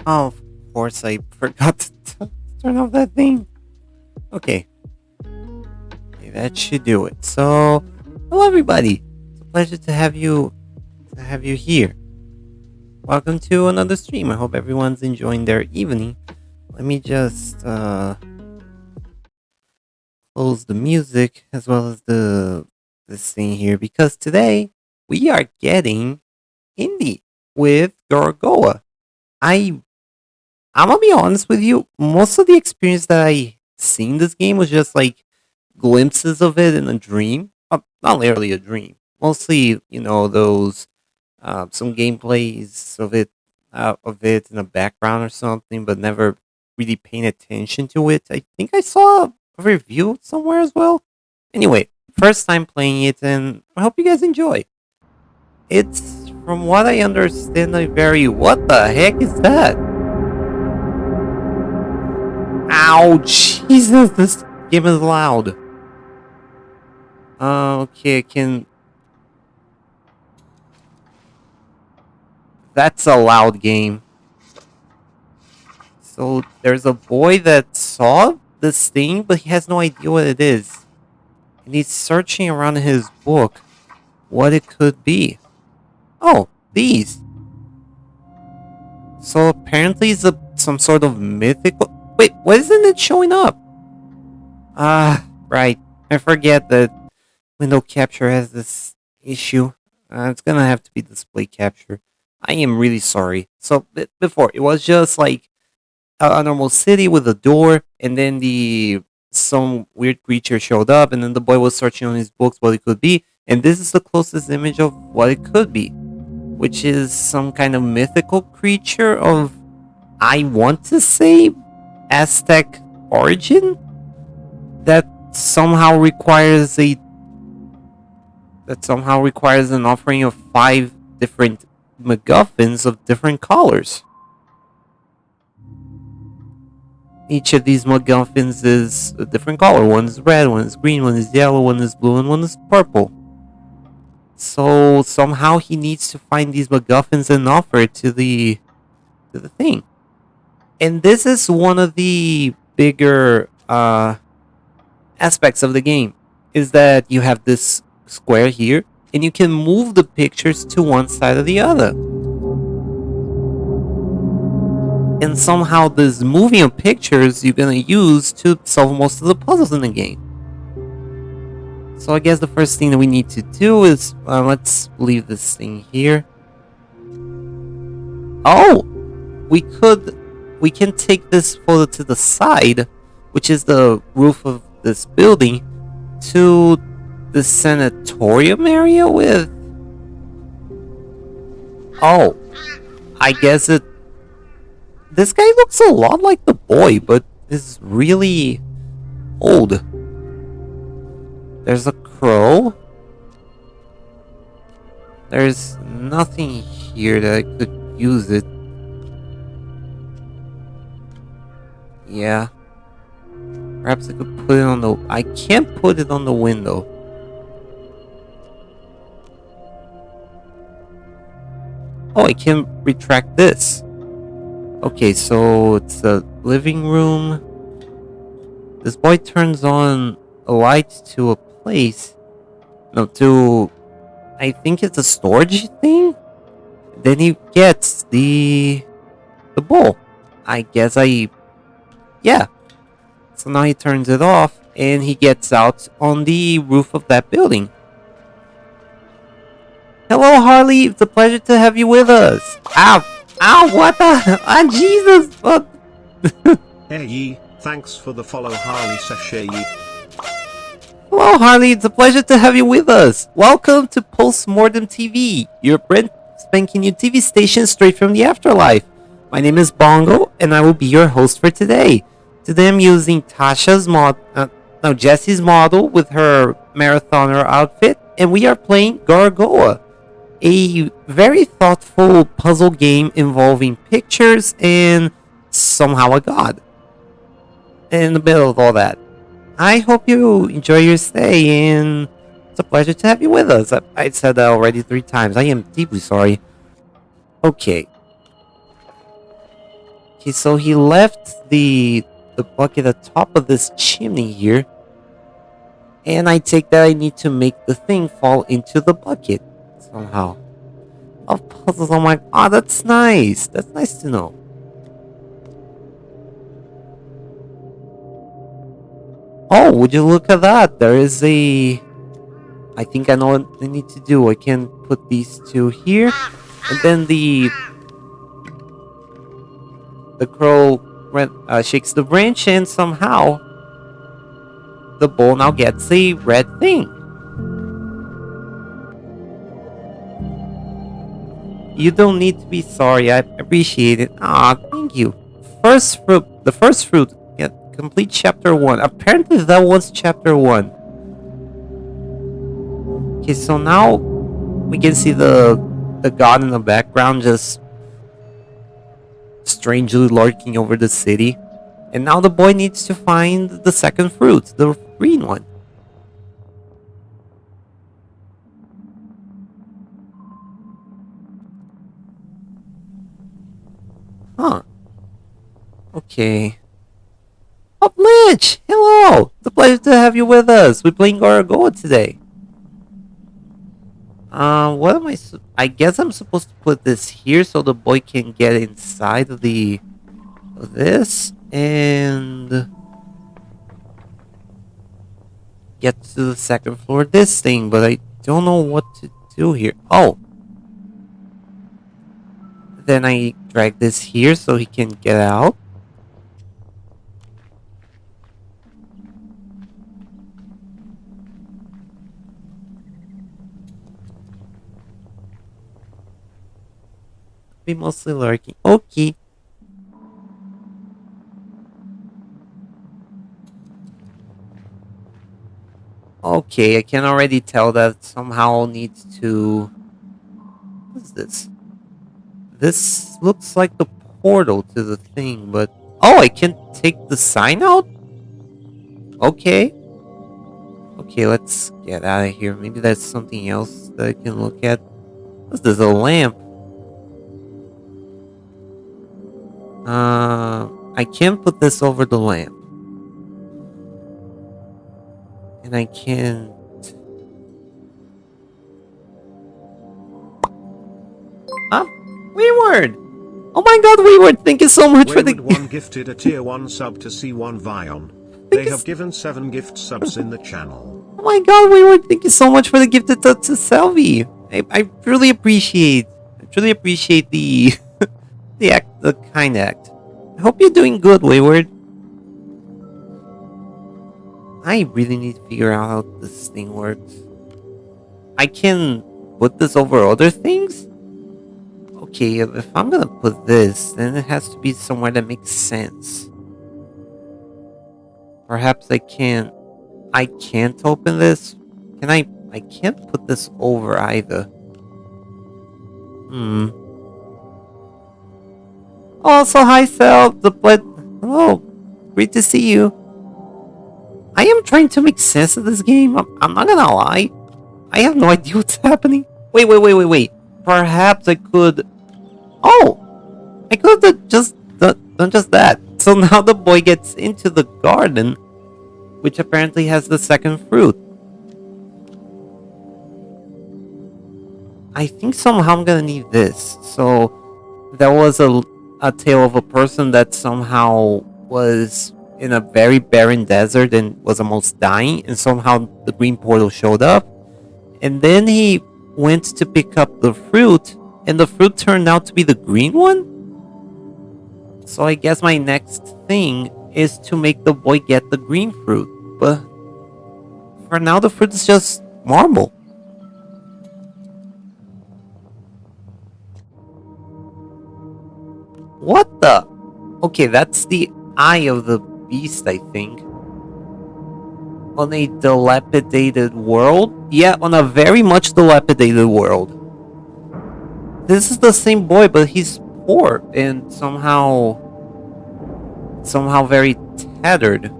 Oh, of course, I forgot to turn off that thing. Okay, okay, that should do it. So, hello everybody. It's a pleasure to have you here. Welcome to another stream. I hope everyone's enjoying their evening. Let me just close the music as well as the this thing here because today we are getting indie with Gorogoa. I I'm gonna be honest with you. Most of the experience that I seen this game was just like glimpses of it in a dream. Not literally a dream. Mostly, those some gameplays of it in the background or something, but never really paying attention to it. I think I saw a review somewhere as well. Anyway, first time playing it, and I hope you guys enjoy. It's from what I understand a very what the heck is that? Ow, Jesus, this game is loud. Okay, I can. That's a loud game. So there's a boy that saw this thing, but he has no idea what it is. And he's searching around in his book what it could be. Oh, these. So apparently it's some sort of mythical. Wait, why isn't it showing up? Ah, right. I forget that window capture has this issue. It's gonna have to be display capture. I am really sorry. So before it was just like a normal city with a door, and then the some weird creature showed up, and then the boy was searching on his books what it could be, and this is the closest image of what it could be, which is some kind of mythical creature of, I want to say, Aztec origin that somehow requires an offering of 5 different MacGuffins of different colors. Each of these MacGuffins is a different color. One is red, one is green, one is yellow, one is blue, and one is purple. So somehow he needs to find these MacGuffins and offer it to the thing. And this is one of the bigger aspects of the game, is that you have this square here, and you can move the pictures to one side or the other. And somehow this moving of pictures you're gonna use to solve most of the puzzles in the game. So I guess the first thing that we need to do is, let's leave this thing here. Oh! We can take this photo to the side, which is the roof of this building, to the sanatorium area with... Oh, I guess this guy looks a lot like the boy, but is really old. There's a crow. There's nothing here that I could use it. Yeah. Perhaps I could put it on the... I can't put it on the window. Oh, I can retract this. Okay, so it's the living room. This boy turns on a light to a place. No, to... I think it's a storage thing? Then he gets the bowl. I guess yeah. So now he turns it off, and he gets out on the roof of that building. Hello, Harley. It's a pleasure to have you with us. Ow! Ow! What the? Ah, Jesus! What? Hey, thanks for the follow, Harley Sachet. Hello, Harley. It's a pleasure to have you with us. Welcome to Postmortem TV, your brand spanking new TV station straight from the afterlife. My name is Bongo, and I will be your host for today. Today I'm using Jessie's model with her marathoner outfit, and we are playing Gorogoa, a very thoughtful puzzle game involving pictures and somehow a god. In the middle of all that, I hope you enjoy your stay, and it's a pleasure to have you with us. I said that already 3 times. I am deeply sorry. Okay. Okay, so he left the bucket at the top of this chimney here, and I take that I need to make the thing fall into the bucket somehow. Of puzzles, I'm like, oh, that's nice. That's nice to know. Oh, would you look at that? There is a... I think I know what I need to do. I can put these 2 here, and then the crow shakes the branch, and somehow the bowl now gets a red thing. You don't need to be sorry. I appreciate it. Ah, thank you. First fruit. The first fruit. Yeah, complete chapter 1. Apparently that was chapter 1. Okay, so now we can see the god in the background just strangely lurking over the city. And now the boy needs to find the second fruit, the green one. Huh. Okay. Oh, Blanche! Hello! It's a pleasure to have you with us. We're playing Gorogoa today. What am I guess I'm supposed to put this here so the boy can get inside of this and get to the second floor of this thing, but I don't know what to do here. Oh! Then I drag this here so he can get out. be mostly lurking. Okay. Okay, I can already tell that somehow needs to. What's this? This looks like the portal to the thing, but. Oh, I can take the sign out? Okay. Okay, let's get out of here. Maybe there's something else that I can look at. What's this? A lamp. I can put this over the lamp. And I can. Ah, Wayward! Oh my god, Wayward, thank you so much for the. Wayward1 gifted a tier 1 sub to C1 Vion. They have given 7 gift subs in the channel. Oh my god, Wayward, thank you so much for the gifted to Selvi. I really appreciate. I truly appreciate the the kind act. I hope you're doing good, Wayward. I really need to figure out how this thing works. I can put this over other things? Okay, if I'm gonna put this, then it has to be somewhere that makes sense. Perhaps I can't open this? Can I? I can't put this over either. Also, hi, Sel. Hello. Great to see you. I am trying to make sense of this game. I'm not gonna lie. I have no idea what's happening. Wait. Perhaps I could. Oh! I could have just done just that. So now the boy gets into the garden, which apparently has the second fruit. I think somehow I'm gonna need this. So there was a tale of a person that somehow was in a very barren desert and was almost dying, and somehow the green portal showed up. And then he went to pick up the fruit, and the fruit turned out to be the green one? So I guess my next thing is to make the boy get the green fruit. But for now, the fruit is just marble. What the? Okay, that's the eye of the beast, I think. On a dilapidated world? Yeah, on a very much dilapidated world. This is the same boy, but he's poor and somehow very tattered.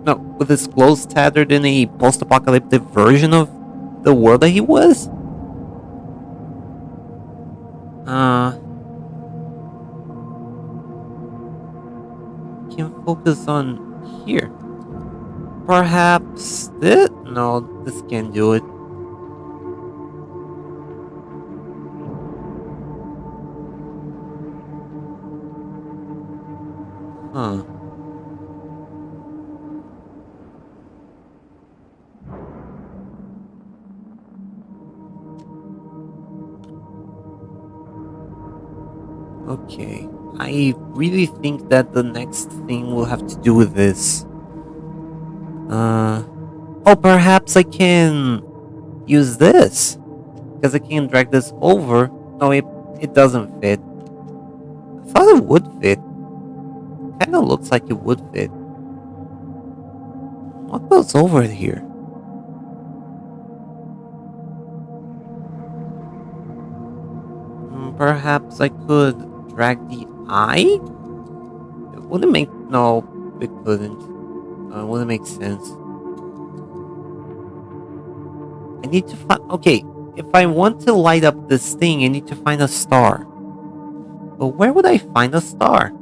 No, with his clothes tattered in a post-apocalyptic version of the world that he was. Can focus on here. Perhaps this? No, this can't do it. Huh. Okay. I really think that the next thing will have to do with this. Oh, perhaps I can use this. Because I can drag this over. No, it doesn't fit. I thought it would fit. Kinda looks like it would fit. What goes over here? Perhaps I could drag the eye? It wouldn't make... No, it couldn't. It wouldn't make sense. I need to find... Okay, if I want to light up this thing, I need to find a star. But where would I find a star?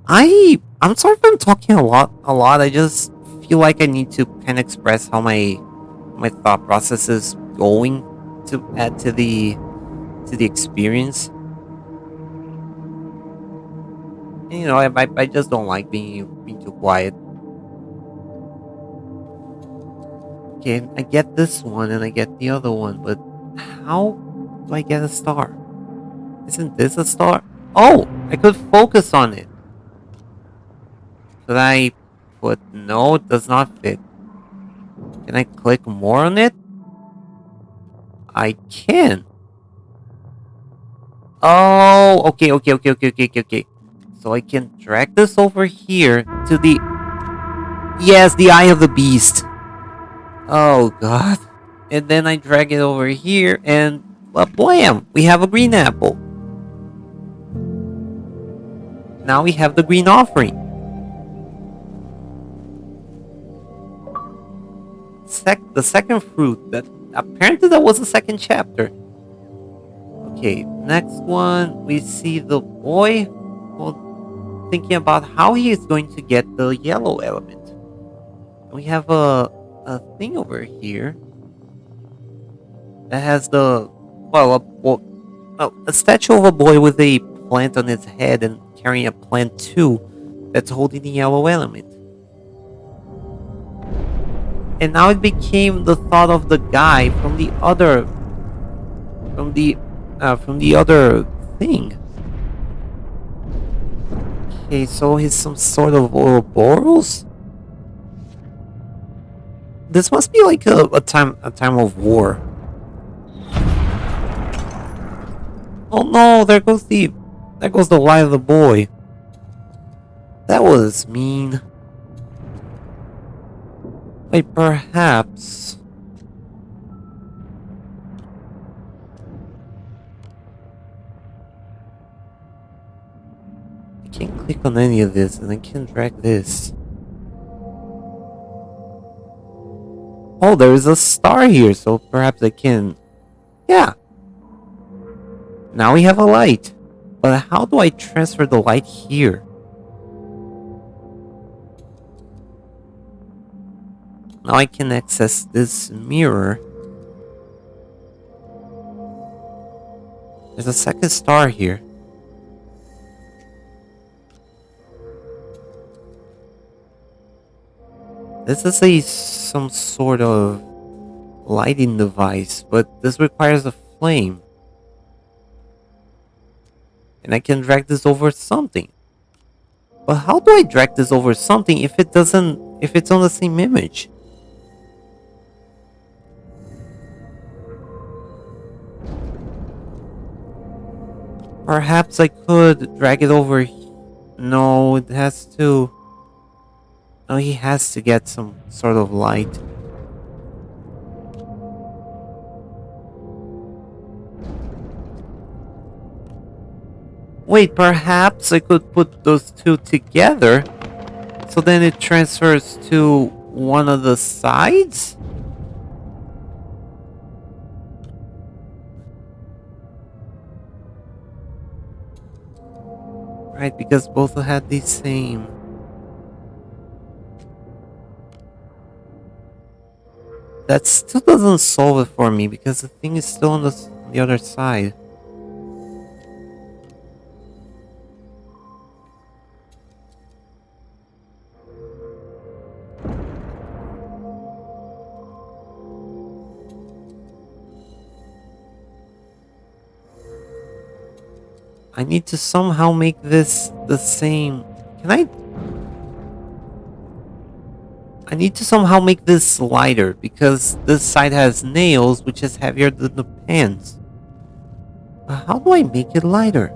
I'm sorry if I'm talking a lot. I just feel like I need to kind of express how my thought process is going to add to the experience. And, you know, I just don't like being too quiet. Okay, I get this one and I get the other one, but how do I get a star? Isn't this a star? Oh, I could focus on it. Should I put... No, it does not fit. Can I click more on it? I can. Oh, okay. So I can drag this over here to the... Yes, the eye of the beast. Oh, God. And then I drag it over here and... Well, blam! We have a green apple. Now we have the green offering. The second fruit. That apparently that was the second chapter. Okay, next one we see the boy, well, thinking about how he is going to get the yellow element. We have a thing over here that has the a statue of a boy with a plant on its head and carrying a plant too that's holding the yellow element. And now it became the thought of the guy from the other from the other thing. Okay, so he's some sort of Ouroboros. This must be like a time of war. Oh no! There goes the light of the boy. That was mean. Wait, perhaps. I can't click on any of this, and I can't drag this. Oh, there is a star here, so perhaps I can... Yeah. Now we have a light. But how do I transfer the light here? Now I can access this mirror. There's a second star here. This is some sort of lighting device, but this requires a flame. And I can drag this over something. But how do I drag this over something if it's on the same image? Perhaps I could drag it over. No, it has to... No, he has to get some sort of light. Wait, perhaps I could put those two together, so then it transfers to one of the sides? Right, because both had the same... That still doesn't solve it for me, because the thing is still on the other side. I need to somehow make this the same... Can I need to somehow make this lighter, because this side has nails, which is heavier than the pants. But how do I make it lighter?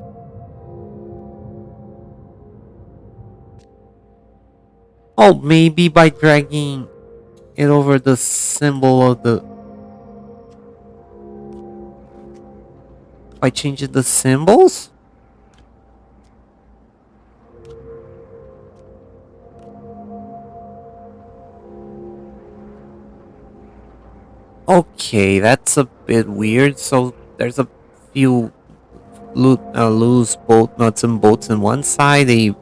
Oh, maybe by dragging it over the symbol of the... By changing the symbols? Okay, that's a bit weird. So there's a few loose bolt nuts and bolts on one side, a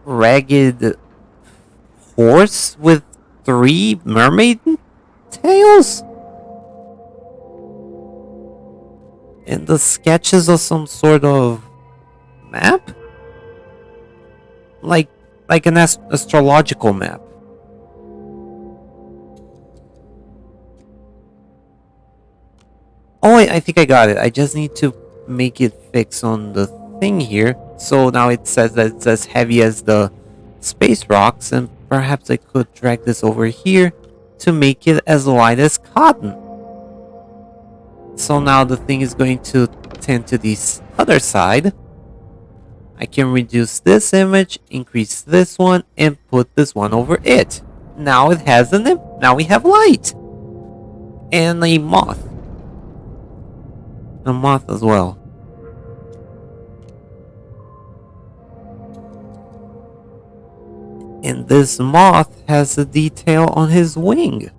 ragged horse with 3 mermaid tails, and the sketches of some sort of map, like an astrological map. Oh, I think I got it. I just need to make it fix on the thing here. So now it says that it's as heavy as the space rocks, and perhaps I could drag this over here to make it as light as cotton. So now the thing is going to tend to this other side. I can reduce this image, increase this one, and put this one over it. Now it has now we have light. And a moth. A moth as well. And this moth has a detail on his wing,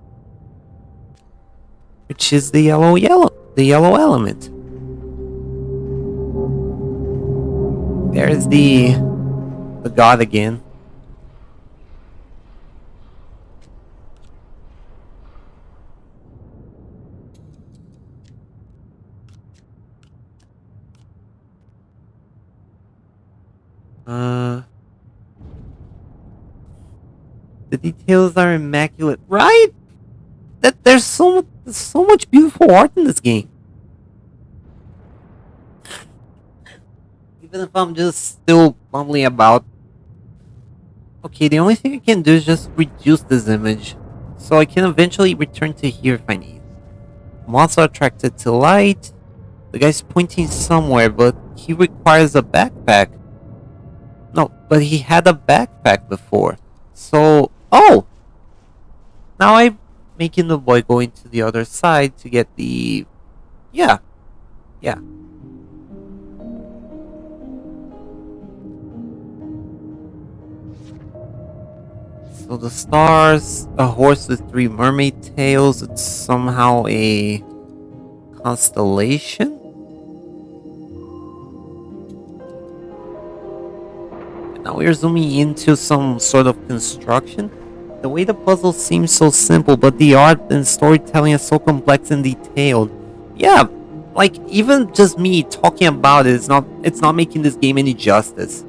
which is the yellow element. There's the god again. The details are immaculate, right? That there's so much beautiful art in this game. Even if I'm just still mumbling about. Okay, the only thing I can do is just reduce this image, so I can eventually return to here if I need. Moths are attracted to light. The guy's pointing somewhere, but he requires a backpack. No, but he had a backpack before. So, oh! Now I'm making the boy go into the other side to get the... Yeah. So the stars, a horse with 3 mermaid tails, it's somehow a constellation? And now we're zooming into some sort of construction. The way the puzzle seems so simple, but the art and storytelling is so complex and detailed. Yeah, like even just me talking about it, it's not making this game any justice.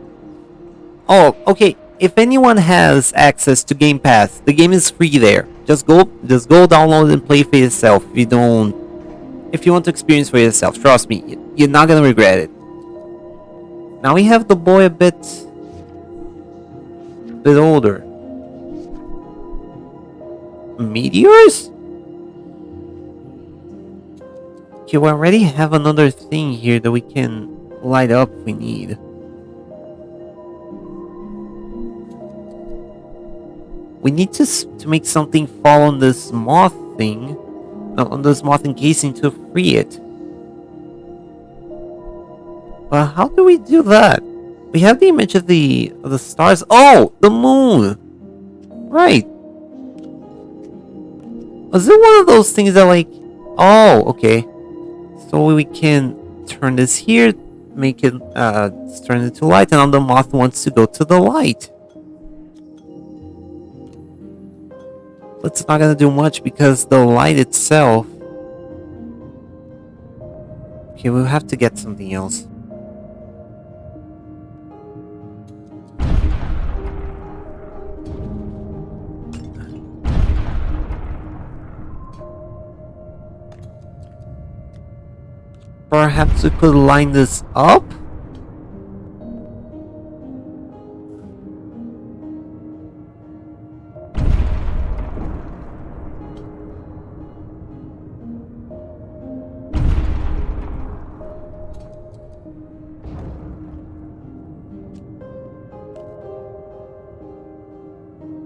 Oh, okay. If anyone has access to Game Pass, the game is free there. Just go download and play for yourself. If you want to experience for yourself, trust me, you're not gonna regret it. Now we have the boy a bit older. Meteors? Okay, we already have another thing here that we can light up if we need. We need to make something fall on this moth thing, on this moth encasing to free it. But how do we do that? We have the image of the stars. Oh, the moon. Right. Was it one of those things that like? Oh, okay. So we can turn this here, make it turn it to light, and now the moth wants to go to the light. It's not gonna do much because the light itself. Okay, we'll have to get something else. Perhaps we could line this up?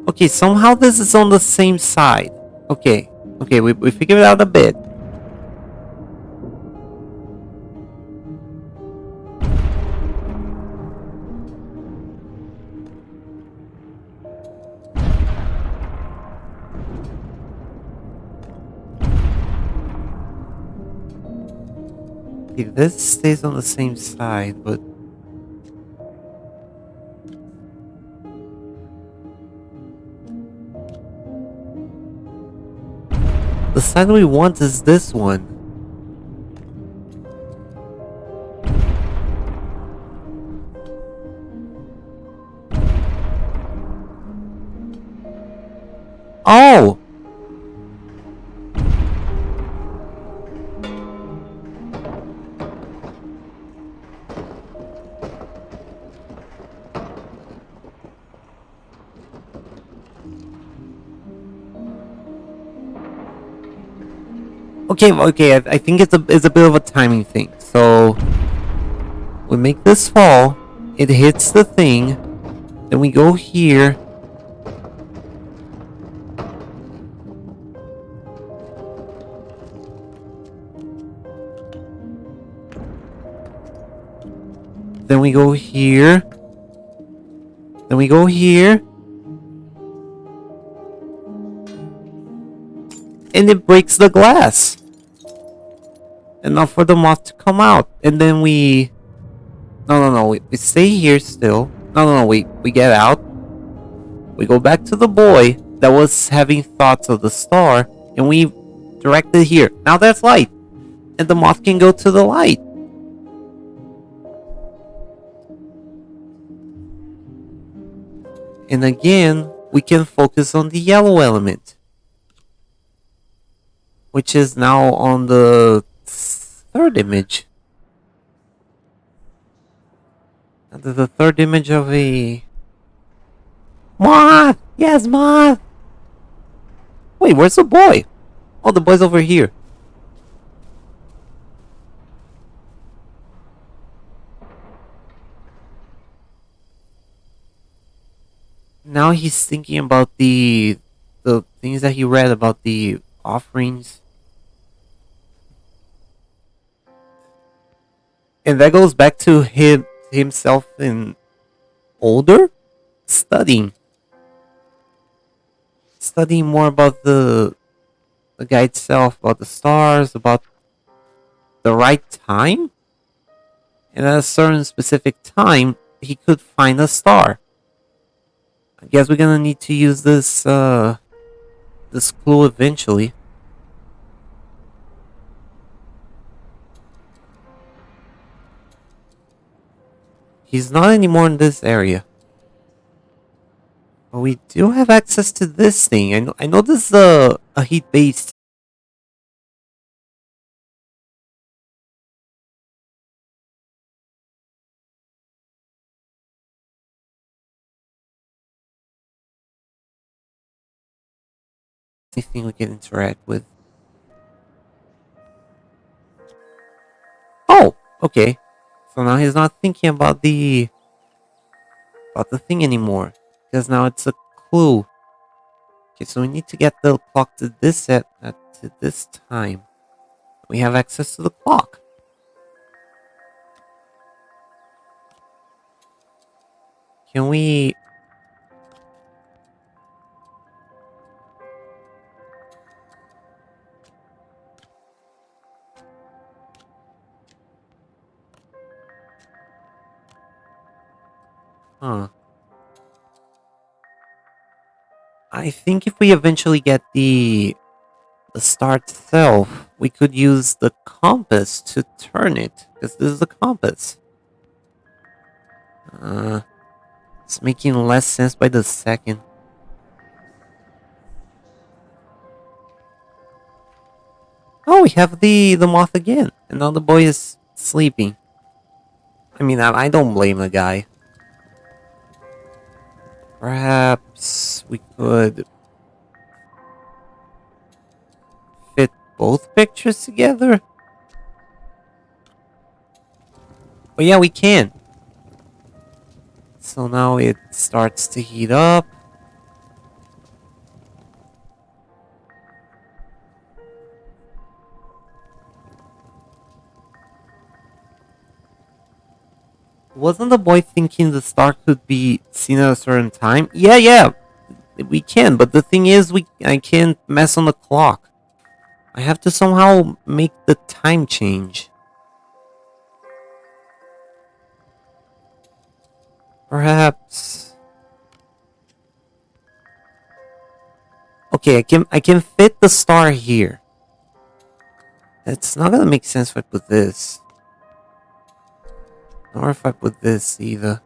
Okay, somehow this is on the same side. Okay, we figured it out a bit. Okay, this stays on the same side, but... the side we want is this one. Oh! Okay, okay. I think it's a bit of a timing thing. So we make this fall. It hits the thing. Then we go here. Then we go here. Then we go here. And it breaks the glass. Enough for the moth to come out. And then we... No, no, no. We stay here still. No, no, no. We get out. We go back to the boy that was having thoughts of the star. And we direct it here. Now there's light. And the moth can go to the light. And again, we can focus on the yellow element, which is now on the third image. And the third image of a moth. Yes, moth. Wait, where's the boy? Oh, the boy's over here. Now he's thinking about the things that he read about the offerings. And that goes back to himself in older studying. Studying more about the guy itself, about the stars, about the right time. And at a certain specific time, he could find a star. I guess we're gonna need to use this clue eventually. He's not anymore in this area. But we do have access to this thing. I know this is a heat-based. Anything we can interact with. Oh, okay. So now he's not thinking about the thing anymore, because now it's a clue. Okay, so we need to get the clock to this to this time. We have access to the clock. Can we? Huh. I think if we eventually get the star itself, we could use the compass to turn it, because this is the compass. It's making less sense by the second. Oh, we have the moth again, and now the boy is sleeping. I mean, I don't blame the guy. Perhaps we could fit both pictures together? Oh yeah, we can. So now it starts to heat up. Wasn't the boy thinking the star could be seen at a certain time? Yeah, yeah, we can, but the thing is, I can't mess on the clock. I have to somehow make the time change. Perhaps. Okay, I can fit the star here. It's not gonna make sense if I put this. Nor if I put this either.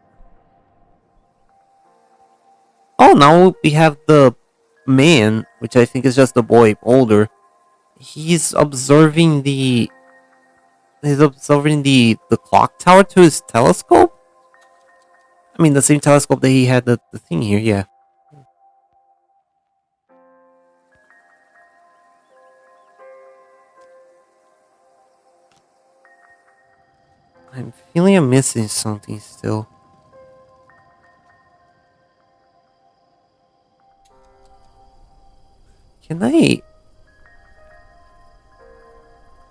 Oh, now we have the man, which I think is just the boy older. He's observing the clock tower to his telescope. I mean, the same telescope that he had the thing here, yeah. I'm feeling I'm missing something still. Can I...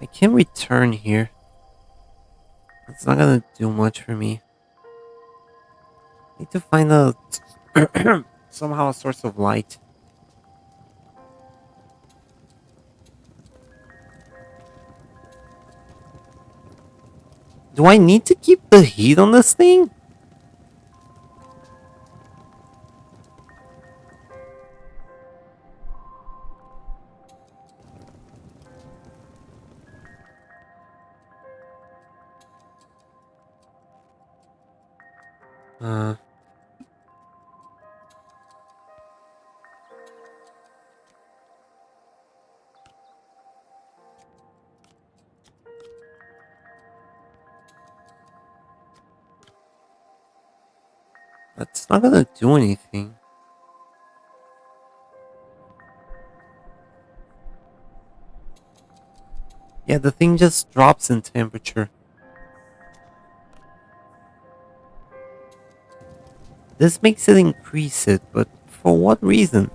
I can return here. It's not gonna do much for me. Need to find a... somehow a source of light. Do I need to keep the heat on this thing? Uh... That's not gonna do anything. Yeah, the thing just drops in temperature. This makes it increase it, but for what reason?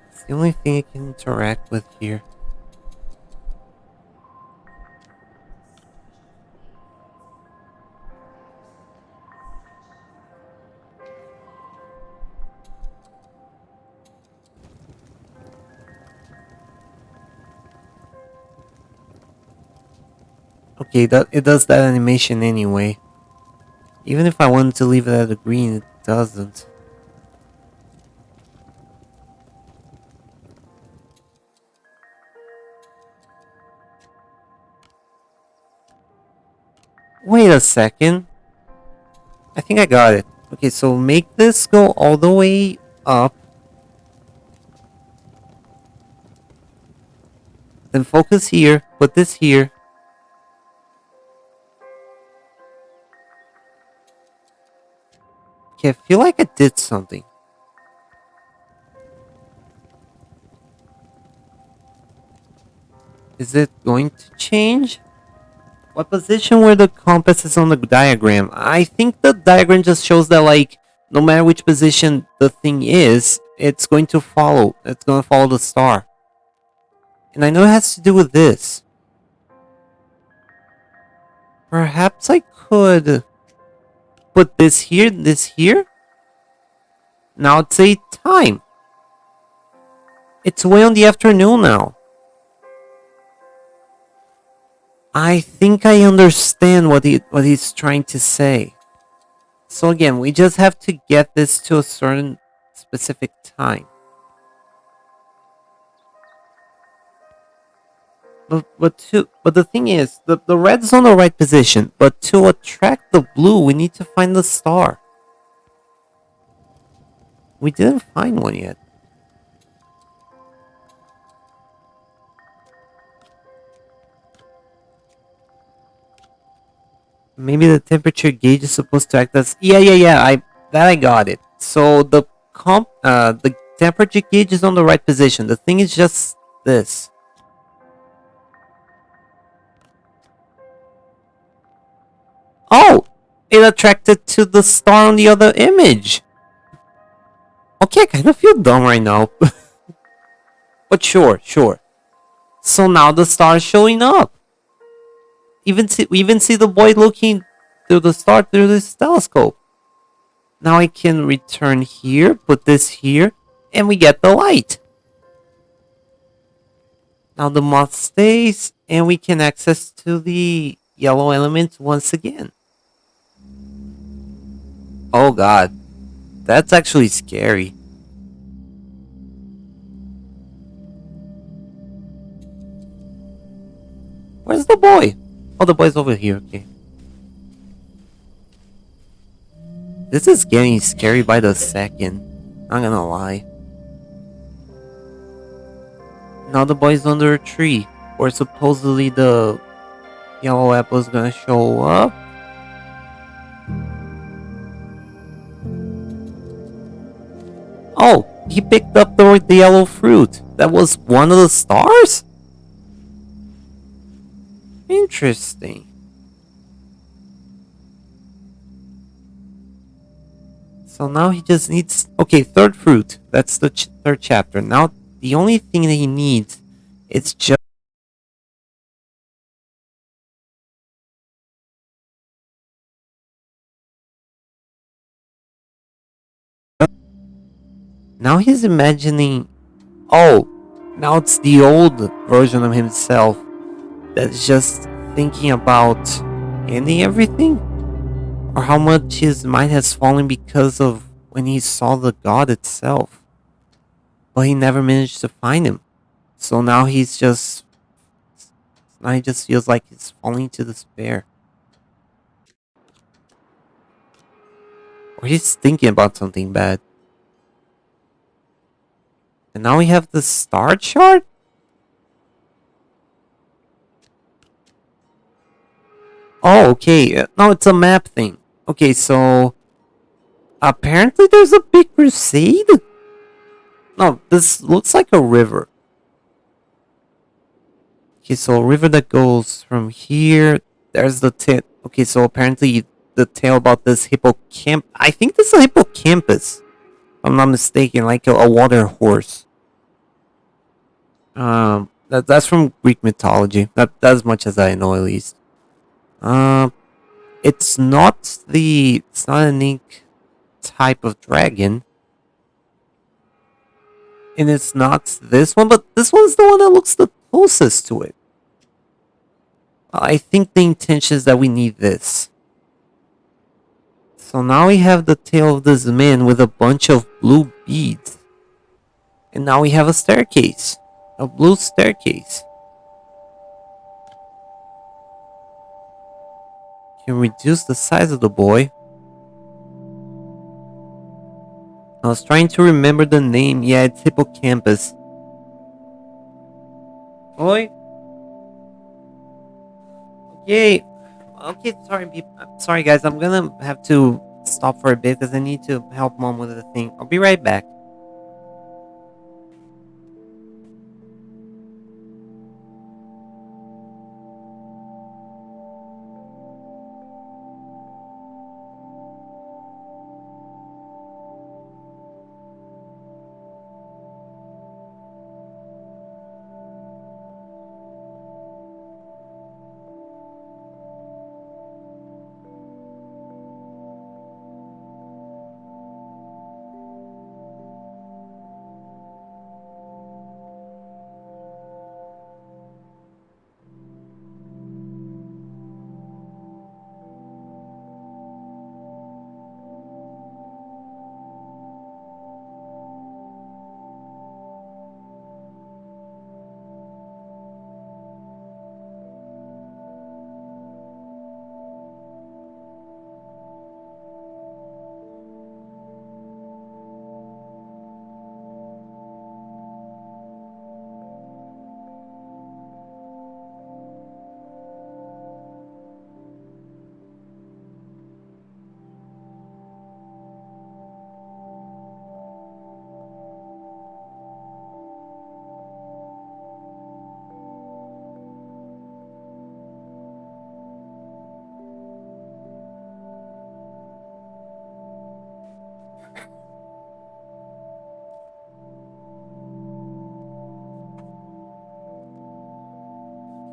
It's the only thing I can interact with here. Okay, that it does that animation anyway. Even if I wanted to leave it at a green, it doesn't. Wait a second. I think I got it. Okay, so make this go all the way up. Then focus here. Put this here. Okay, I feel like I did something. Is it going to change? What position were the compasses on the diagram? I think the diagram just shows that, like, no matter which position the thing is, it's going to follow. It's going to follow the star. And I know it has to do with this. Perhaps I could put this here, this here. Now it's a time. It's way on the afternoon now. I think I understand what he's trying to say. So again, we just have to get this to a certain specific time. But the thing is, the red's on the right position, but to attract the blue, we need to find the star. We didn't find one yet. Maybe the temperature gauge is supposed to act as... Yeah. I got it. So the temperature gauge is on the right position. The thing is just this. Oh! It attracted to the star on the other image. Okay, I kind of feel dumb right now. But sure. So now the star is showing up. We even see the boy looking through the star through this telescope. Now I can return here, put this here, and we get the light. Now the moth stays, and we can access to the yellow element once again. Oh god, that's actually scary. Where's the boy? Oh, the boy's over here, okay. This is getting scary by the second. Not gonna lie. Now the boy's under a tree, where supposedly the yellow apple is gonna show up. Oh, he picked up the yellow fruit. That was one of the stars? Interesting. So now he just needs. Okay, third fruit. That's the third chapter. Now the only thing that he needs is just. Now he's imagining. Oh, now it's the old version of himself that's just thinking about ending everything? Or how much his mind has fallen because of when he saw the god itself. But he never managed to find him. So now he's just. Now he just feels like he's falling to despair. Or he's thinking about something bad. And now we have the star chart? Oh, okay. No, it's a map thing. Okay, so apparently there's a big crusade? No, this looks like a river. Okay, so a river that goes from here. There's the tail. Okay, so apparently the tale about this hippocamp. I think this is a hippocampus. If I'm not mistaken, like a water horse. That's from Greek mythology. That's as much as I know, at least. Um, it's not an ink type of dragon, and it's not this one, but this one's the one that looks the closest to it. I think the intention is that we need this. So now we have the tail of this man with a bunch of blue beads. And now we have a staircase. A blue staircase. Can reduce the size of the boy. I was trying to remember the name. Yeah, it's Hippocampus. Oi. Yay. Okay, sorry, sorry guys. I'm gonna have to stop for a bit because I need to help mom with the thing. I'll be right back.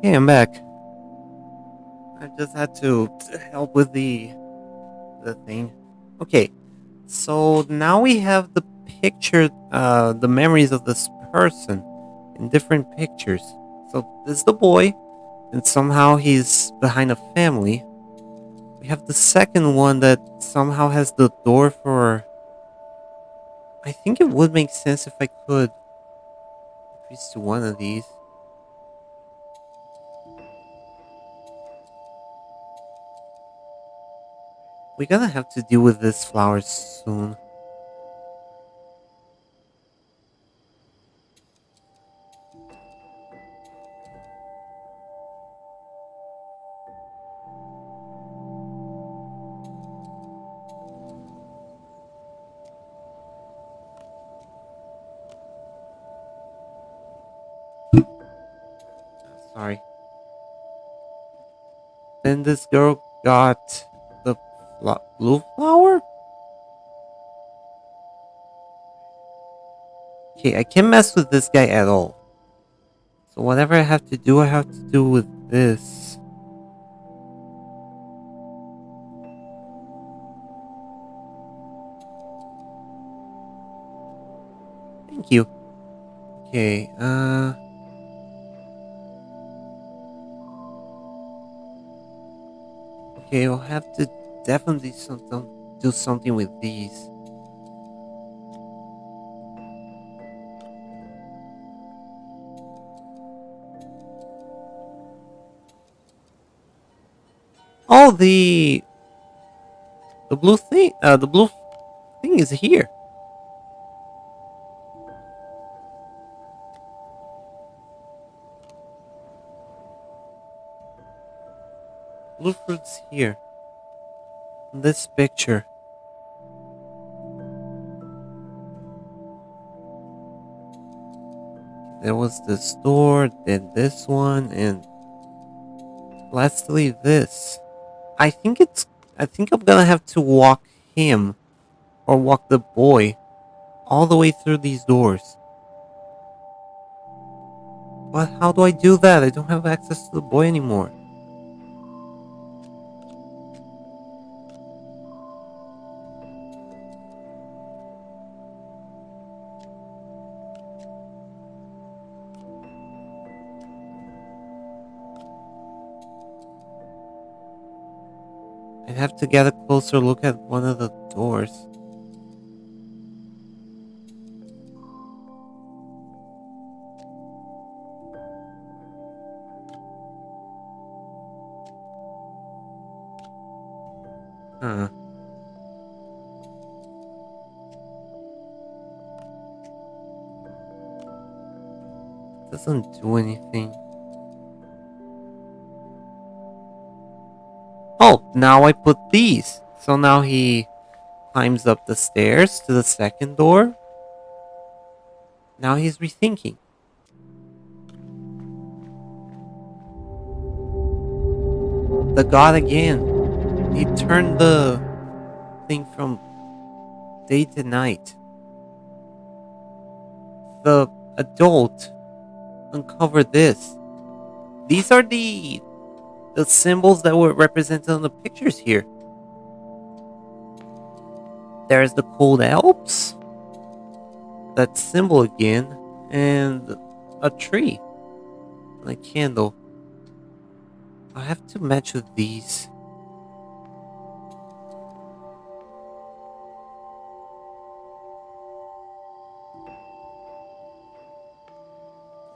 Okay, I'm back. I just had to help with the thing. Okay, so now we have the picture, the memories of this person in different pictures. So this is the boy, and somehow he's behind a family. We have the second one that somehow has the door for. I think it would make sense if I could increase to one of these. We're gonna have to deal with this flower soon. Sorry. Then this girl got the blue flower? Okay, I can't mess with this guy at all. So whatever I have to do with this. Thank you. Okay, okay, I'll have to definitely do something with these. Oh, the blue thing, the blue thing is here. Blue fruit's here. In this picture. There was the store, then this one, and lastly this. I think it's. I think I'm gonna have to walk him or walk the boy all the way through these doors. But how do I do that? I don't have access to the boy anymore. I'd have to get a closer look at one of the doors. Huh. Doesn't do anything. Oh, now I put these. So now he climbs up the stairs to the second door. Now he's rethinking. The god again. He turned the thing from day to night. The adult uncovered this. These are the symbols that were represented on the pictures here. There's the cold Alps, that symbol again, and a tree, and a candle. I have to match with these.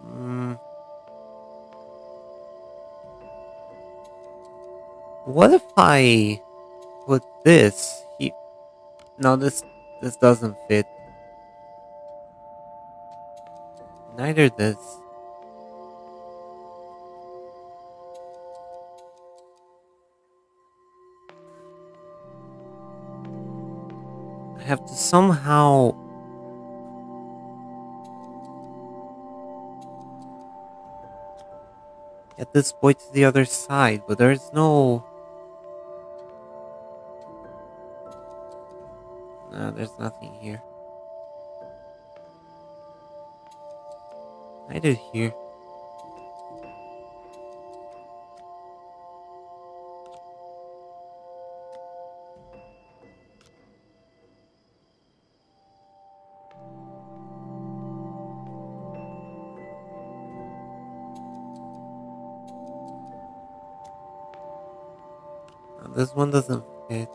Mm, what if I put this? No, this doesn't fit. Neither this. I have to somehow get this boy to the other side, but there's no. No, there's nothing here. Neither here. No, this one doesn't fit.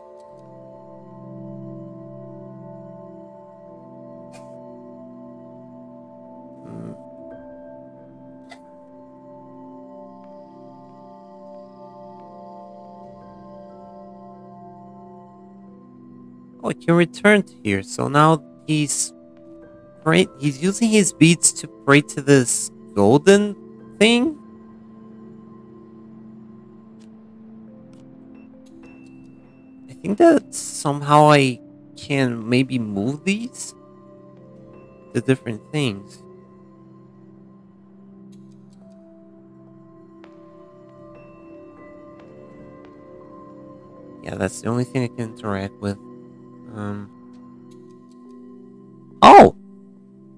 Mm. Oh, I can return to here. So now he's using his beads to pray to this golden thing. I think that somehow I can maybe move these to different things. Yeah, that's the only thing I can interact with. Um. Oh,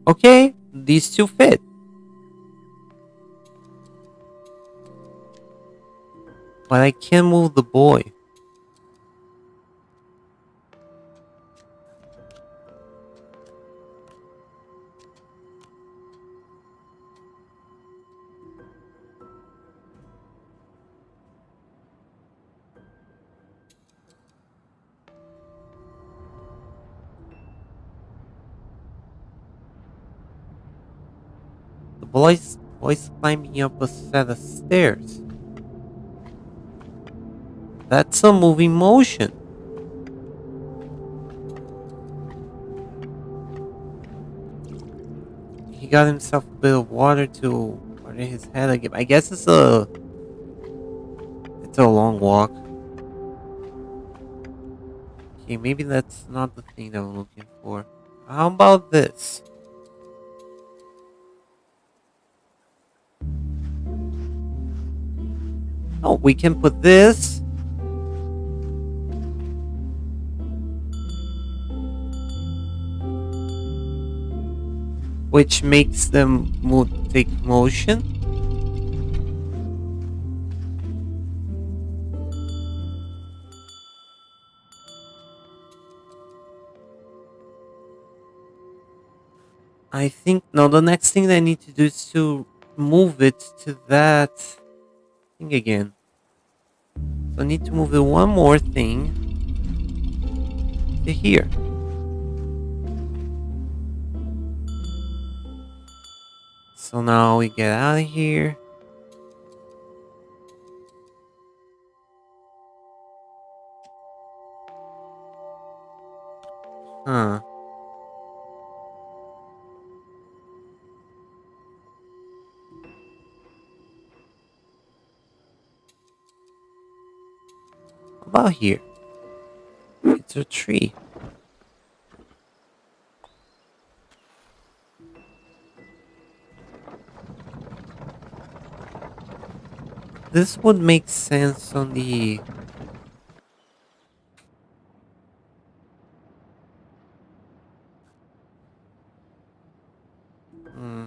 okay. These two fit, but I can't move the boy. The boy's climbing up a set of stairs. That's a moving motion. He got himself a bit of water to water his head again. I guess it's a long walk. Okay, maybe that's not the thing that I'm looking for. How about this? Oh, we can put this. Which makes them take motion. I think no. The next thing that I need to do is to move it to that thing again. So I need to move it one more thing to here. So now we get out of here. Huh. How about here? It's a tree. This would make sense on the. Hmm.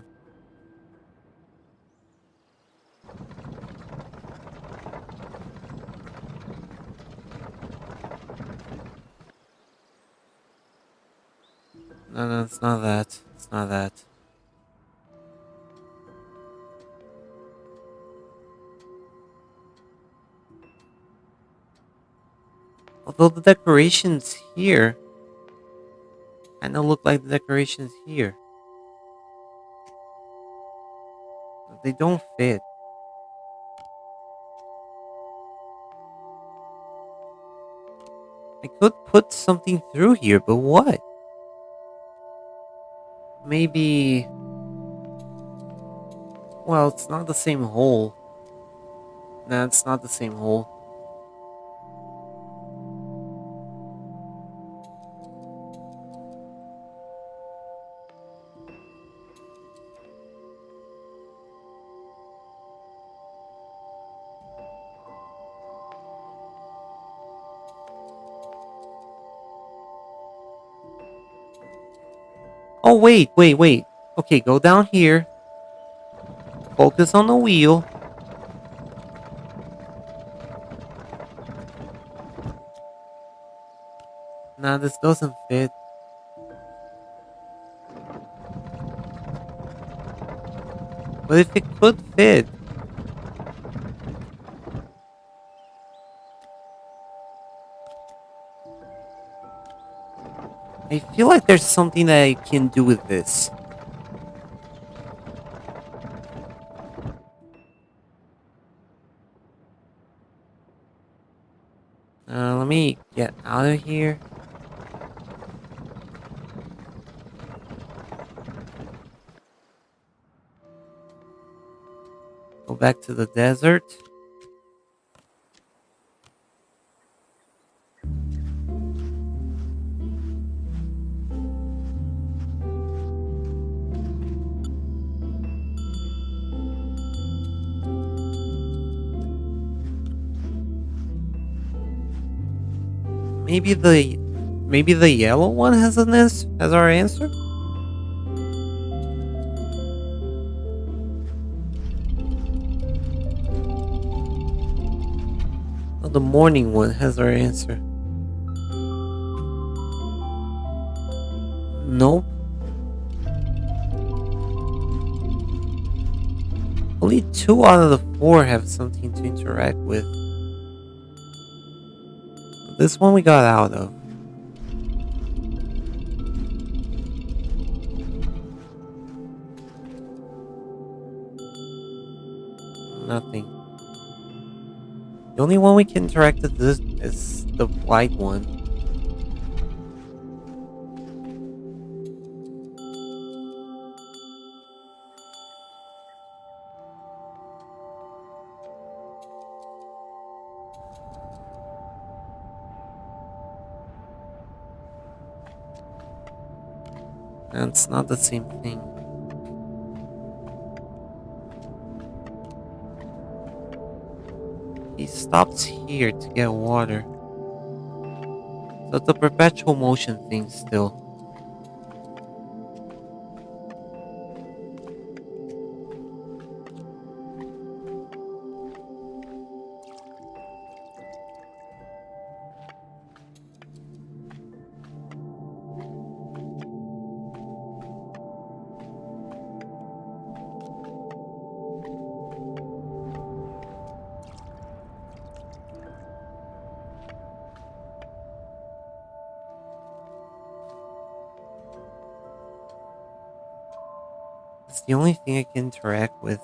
No, no, it's not that. It's not that. Although the decorations here kind of look like the decorations here. They don't fit. I could put something through here, but what? Maybe. Well, it's not the same hole. Nah, it's not the same hole. Oh, wait, wait, wait. Okay, go down here. Focus on the wheel. Nah, this doesn't fit. But if it could fit. I feel like there's something that I can do with this. Let me get out of here. Go back to the desert. maybe the yellow one has our answer. Oh, the morning one has our answer. Nope. Only two out of the four have something to interact with. This one we got out of. Nothing. The only one we can interact with this is the white one. And it's not the same thing. He stops here to get water. So it's a perpetual motion thing still. It's the only thing I can interact with.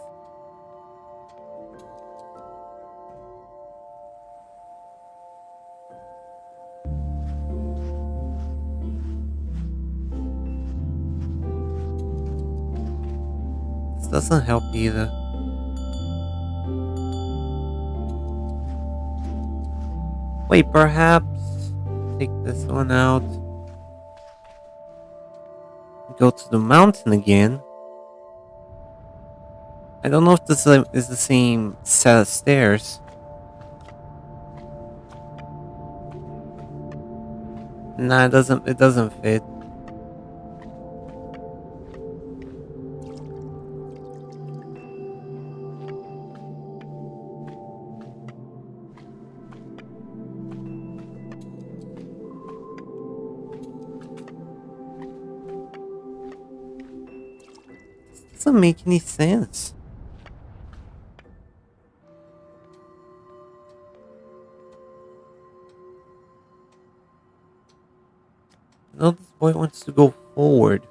This doesn't help either. Wait, perhaps take this one out. Go to the mountain again. I don't know if this is the same set of stairs. Nah, it doesn't fit. This doesn't make any sense. No, this boy wants to go forward.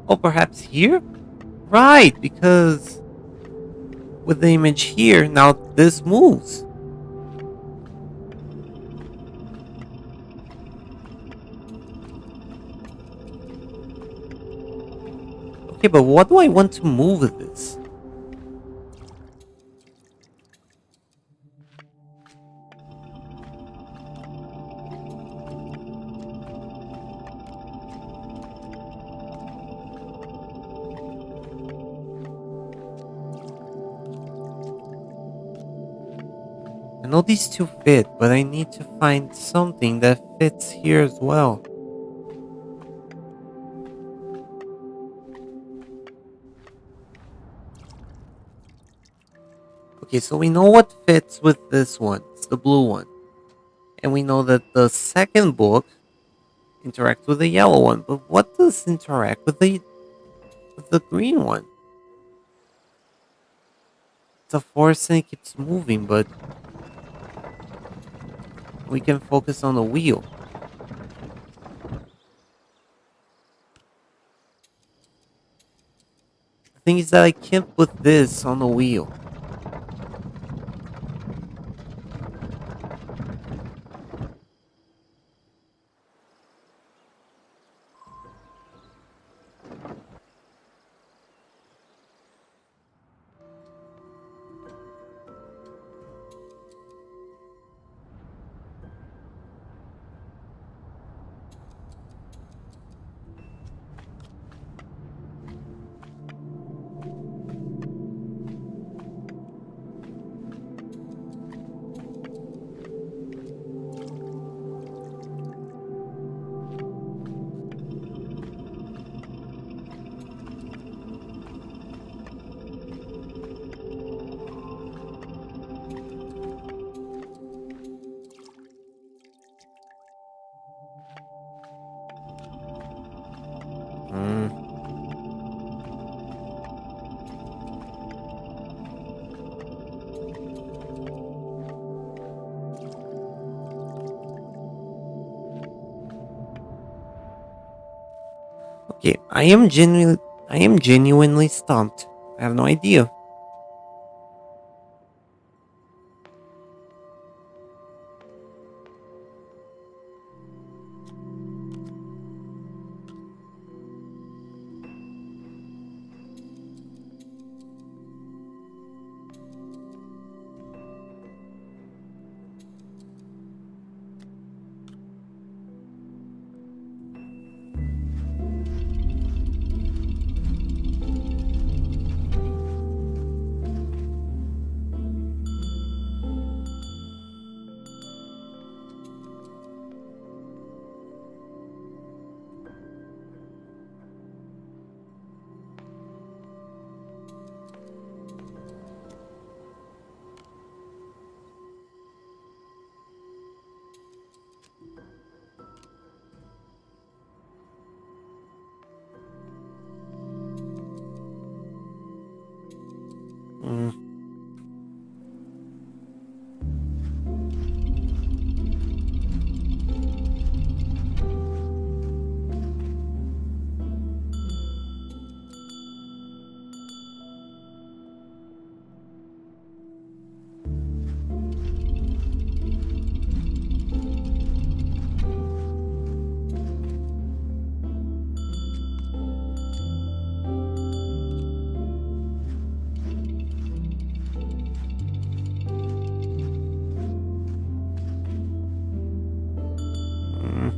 Oh, perhaps here? Right, because with the image here, now this moves. Okay, but what do I want to move with this? I know these two fit, but I need to find something that fits here as well. Okay, so we know what fits with this one. It's the blue one. And we know that the second book interacts with the yellow one. But what does interact with the green one? It's a force and it keeps moving, but we can focus on the wheel. The thing is that I can't put this on the wheel. Mm, okay, I am genuinely stumped. I have no idea. Mm, mm,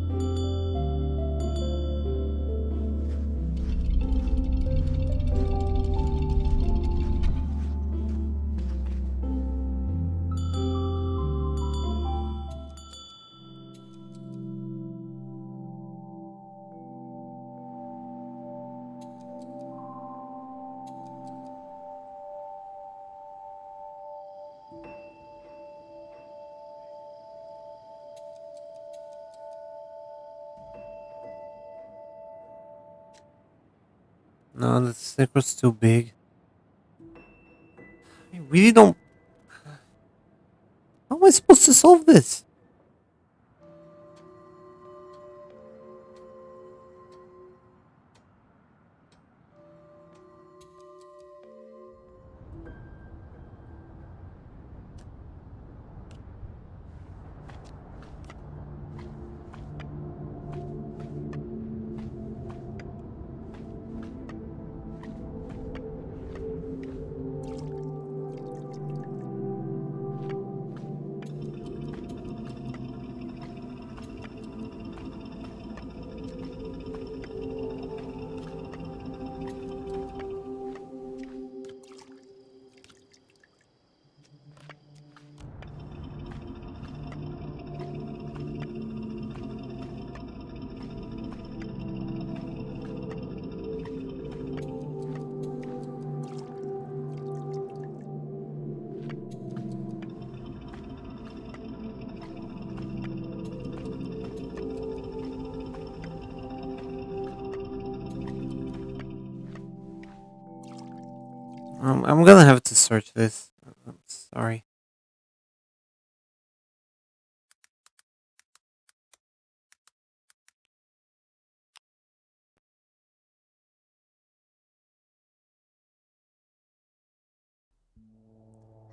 no, the snicker's too big. I really don't. How am I supposed to solve this? I'm gonna have to search this. I'm sorry.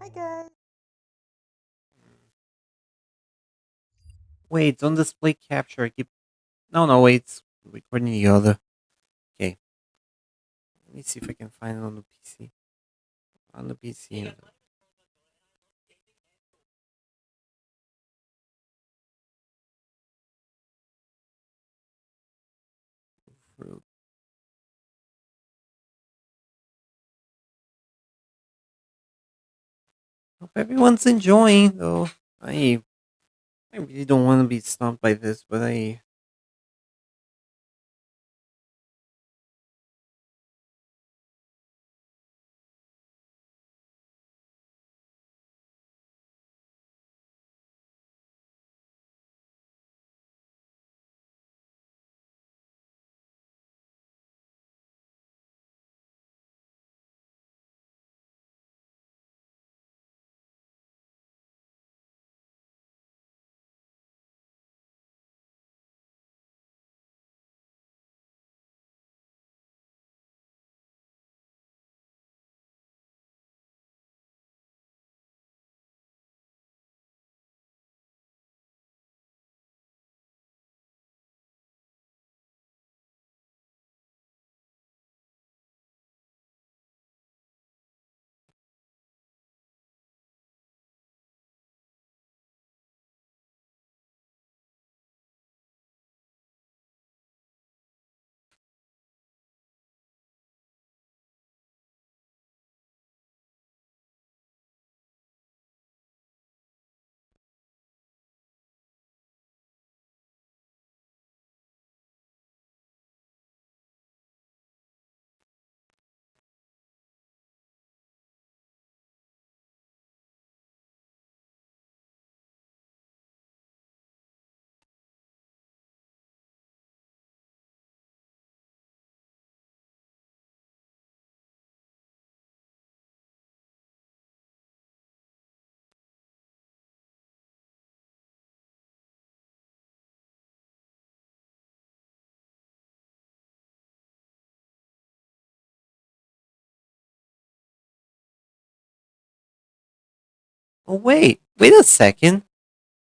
Hi guys. Wait, it's on display capture. I keep. No, no, wait. It's recording the other. Okay. Let me see if I can find it on the PC. On the PC. Hope everyone's enjoying, though. I I really don't want to be stumped by this, but I Oh, wait a second.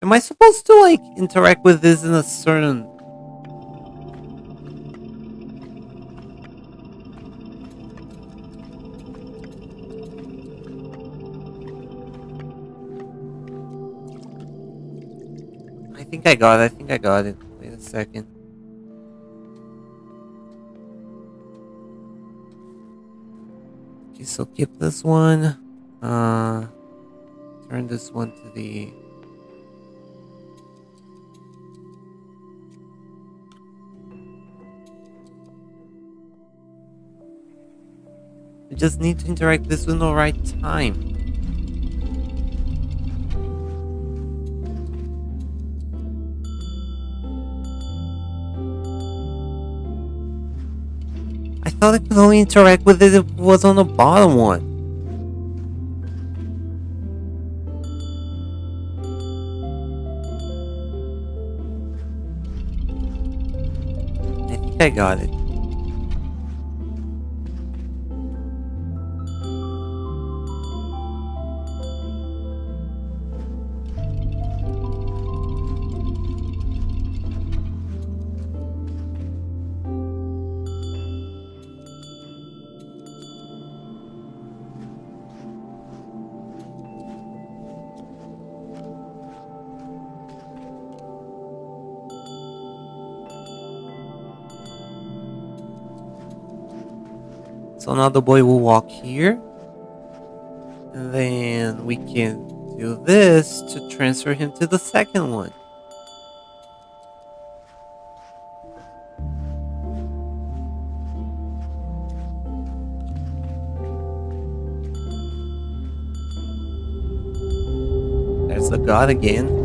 Am I supposed to, like, interact with this in a certain... I think I got it. Wait a second. Okay, so keep this one. Uh, Turn this one to the... I just need to interact this with the right time. I thought I could only interact with it if it was on the bottom one. I think I got it. So now the boy will walk here. And then we can do this to transfer him to the second one. There's the god again.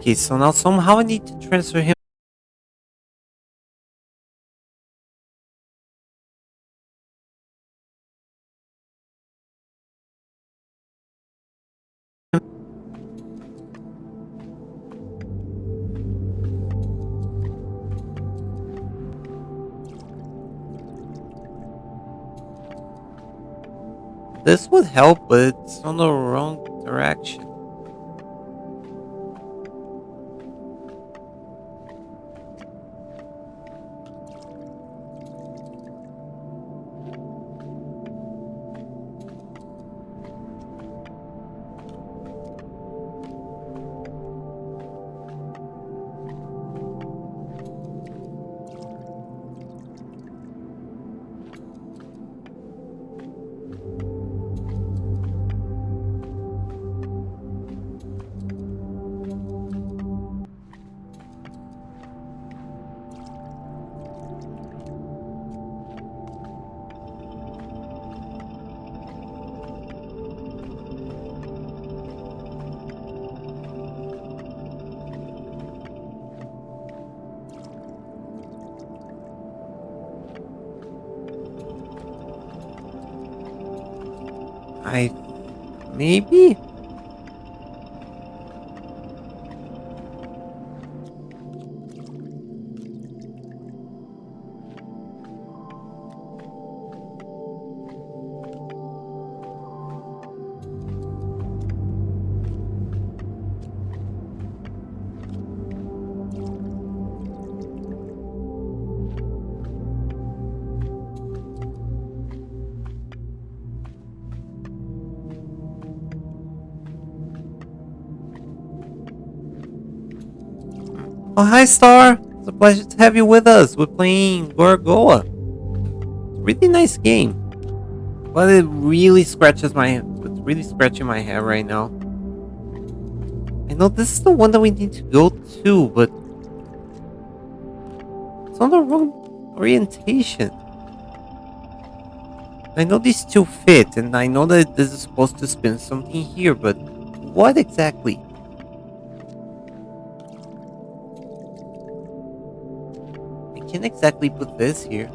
Okay, so now somehow I need to transfer him. This would help, but it's on the wrong direction. I... maybe? Oh, hi, Star. It's a pleasure to have you with us. We're playing Gorogoa. Really nice game, but it really scratches my. It's really scratching my head right now. I know this is the one that we need to go to, but it's on the wrong orientation. I know these two fit, and I know that this is supposed to spin something here, but what exactly? I can't exactly put this here.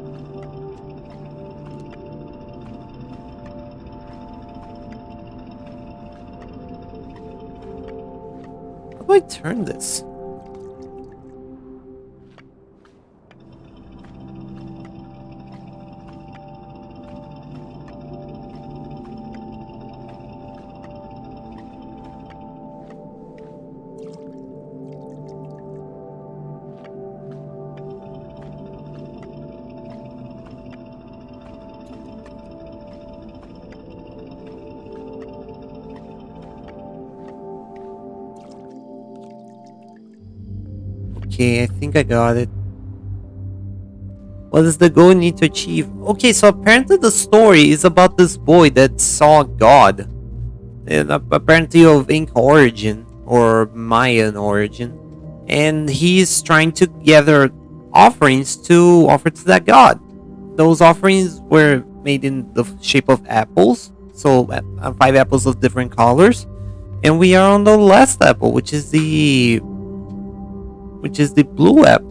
How do I turn this? Okay, I think I got it. What does the goal need to achieve? Okay, so apparently the story is about this boy that saw God. And apparently of Inca origin or Mayan origin. And he's trying to gather offerings to offer to that god. Those offerings were made in the shape of apples. So 5 apples of different colors. And we are on the last apple, which is the blue app.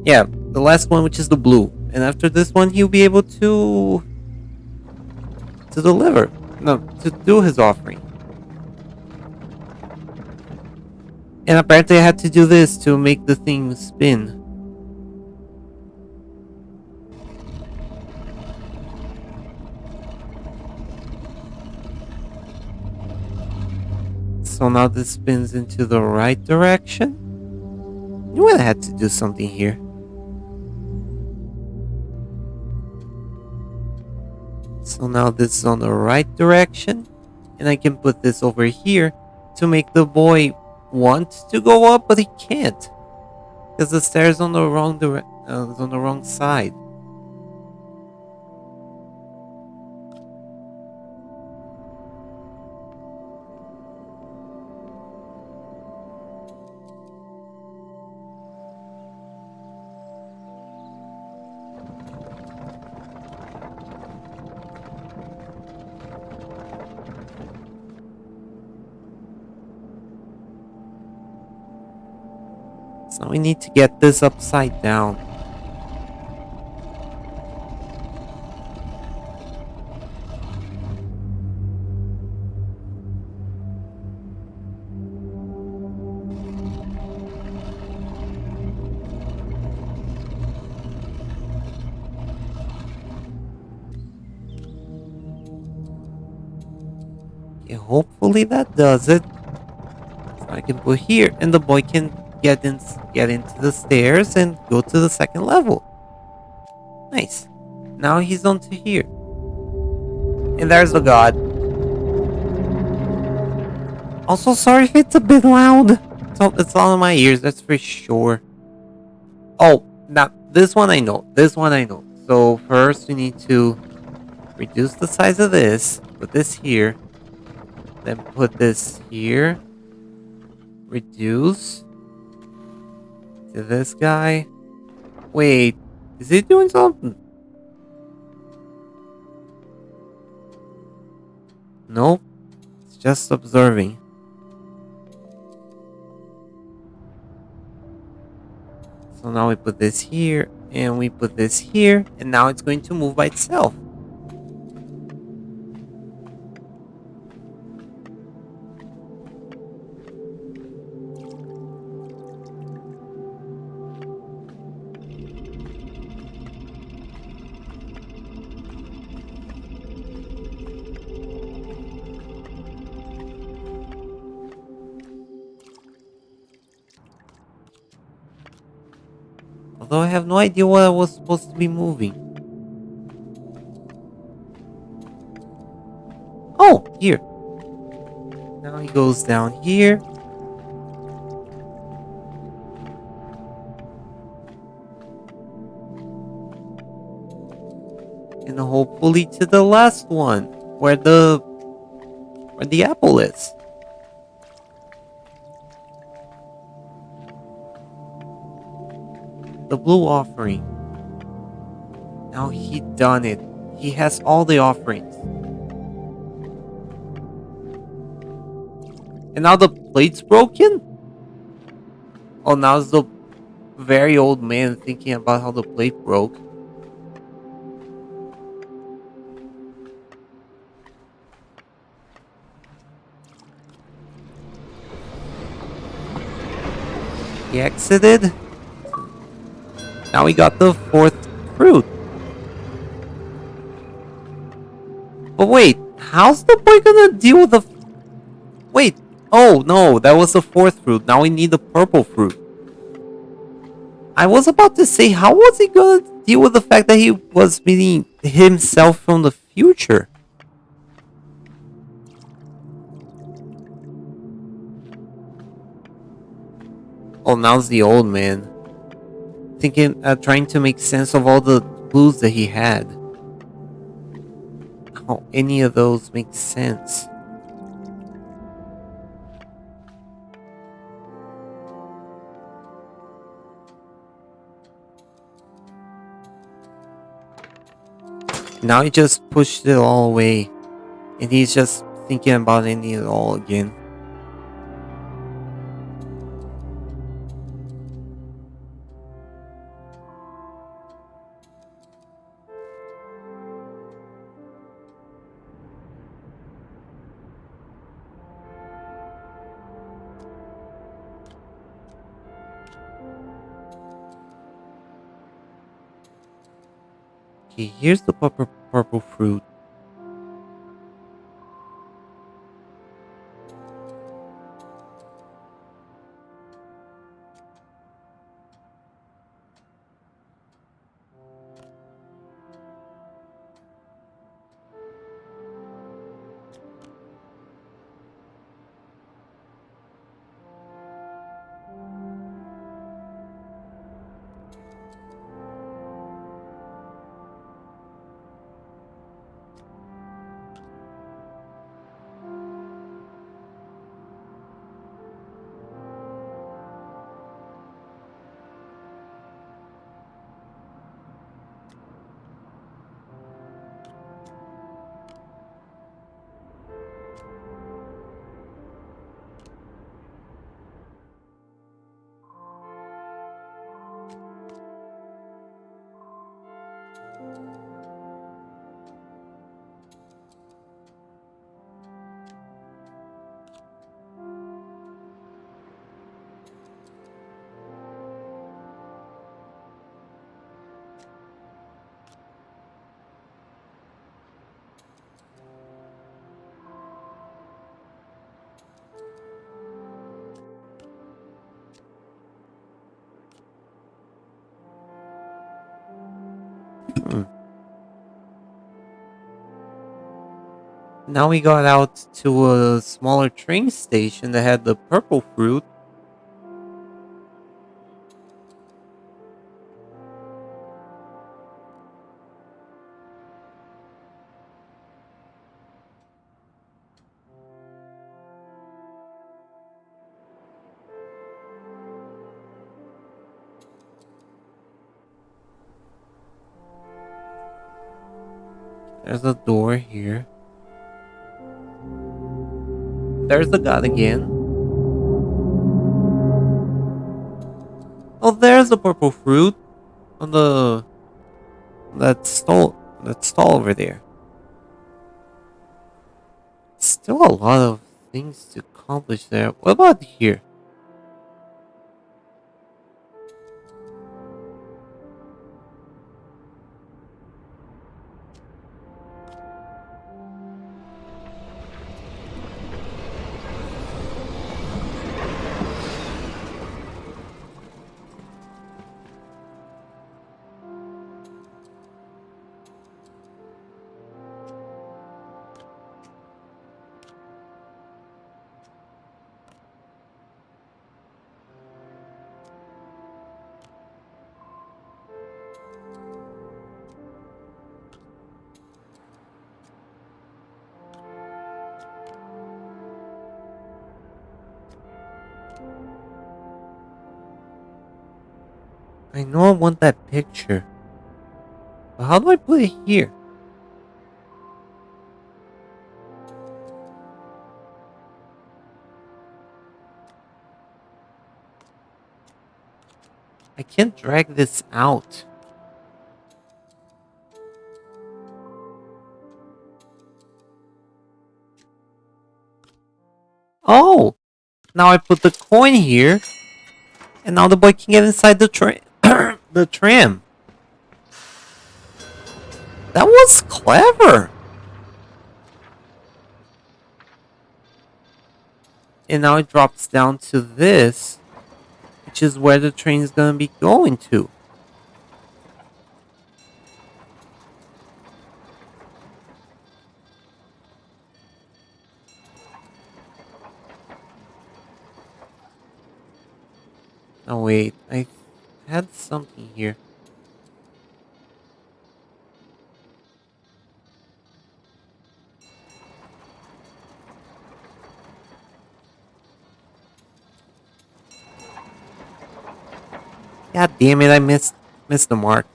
Yeah, the last one, which is the blue. And after this one, he'll be able to deliver, no, to do his offering. And apparently, I had to do this to make the thing spin. So now this spins into the right direction. You would have had to do something here. So now this is on the right direction. And I can put this over here to make the boy want to go up, but he can't. Because the stairs on the wrong is on the wrong side. So we need to get this upside down. Okay, hopefully that does it. So I can put here, and the boy can get into the stairs and go to the second level. Nice. Now he's onto here. And there's the god. Also, sorry if it's a bit loud. It's all in my ears, that's for sure. Oh, now this one I know. This one I know. So first we need to reduce the size of this. Put this here. Then put this here. Reduce. To this guy. Wait, is he doing something? Nope. It's just observing. So now we put this here, and we put this here, and now it's going to move by itself. Although I have no idea what I was supposed to be moving. Oh, here. Now he goes down here. and hopefully to the last one, where the apple is. The blue offering. Now he done it. He has all the offerings. And now the plate's broken? Oh, now it's the very old man thinking about how the plate broke. He exited. Now we got the fourth fruit. But wait, how's the boy gonna deal with the... Wait, oh no, that was the fourth fruit. Now we need the purple fruit. I was about to say, how was he gonna deal with the fact that he was meeting himself from the future? Oh, now's the old man. Thinking, trying to make sense of all the clues that he had. How any of those make sense. Now he just pushed it all away. And he's just thinking about ending it all again. Okay, here's the purple fruit. Hmm. Now we got out to a smaller train station that had the purple fruit. There's a door here. There's the god again. Oh, there's the purple fruit on the that stall over there. Still a lot of things to accomplish there. What about here? I know I want that picture. But how do I put it here? I can't drag this out. Oh! Now I put the coin here. And now the boy can get inside the the tram. That was clever. And now it drops down to this, which is where the train is going to be going to. Oh wait, I had something here. God damn it, I missed the mark.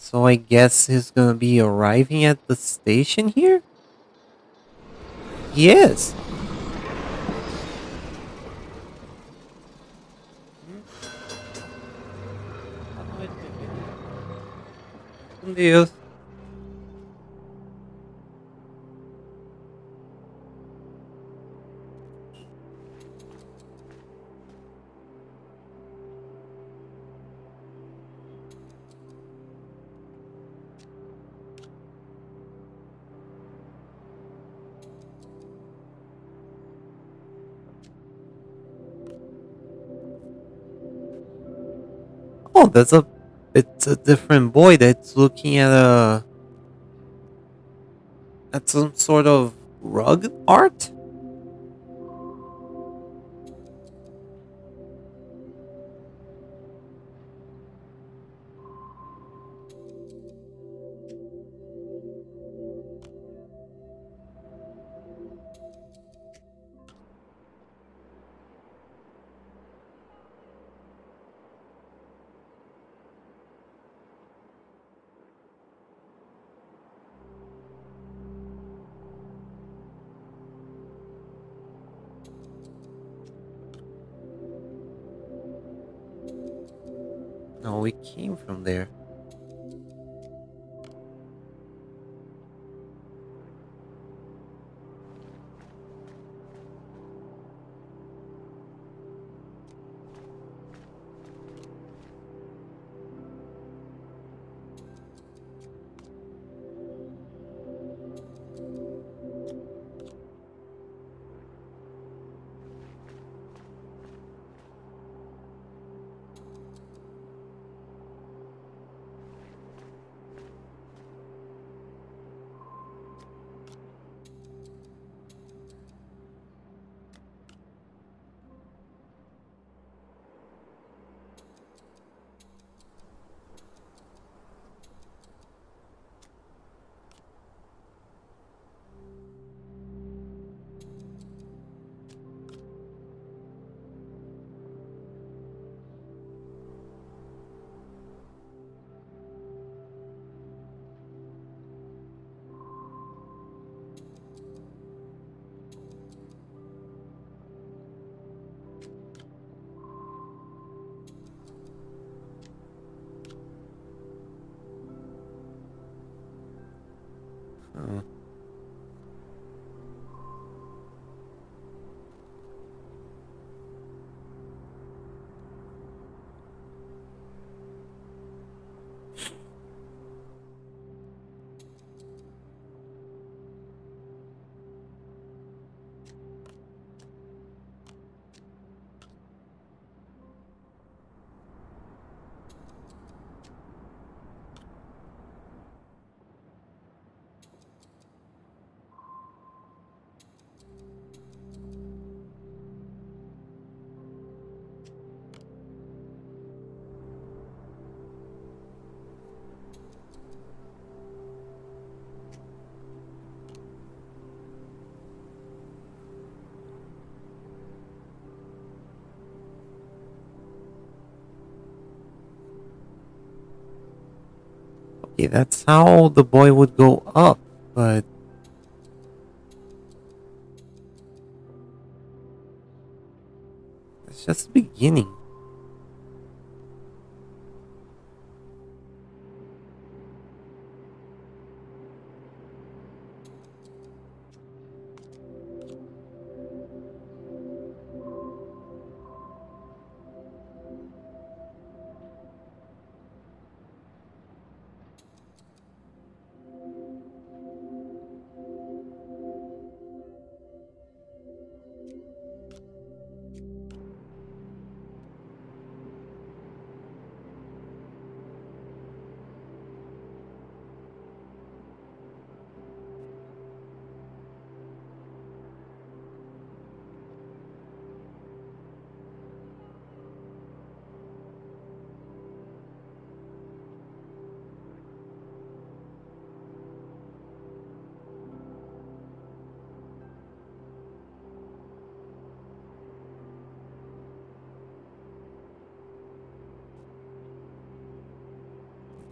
So I guess he's gonna be arriving at the station here? He is. Dios. Oh, that's a it's a different boy that's looking at some sort of rug art? No, we came from there. Oh. Okay, that's how the boy would go up, but it's just the beginning.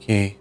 Okay.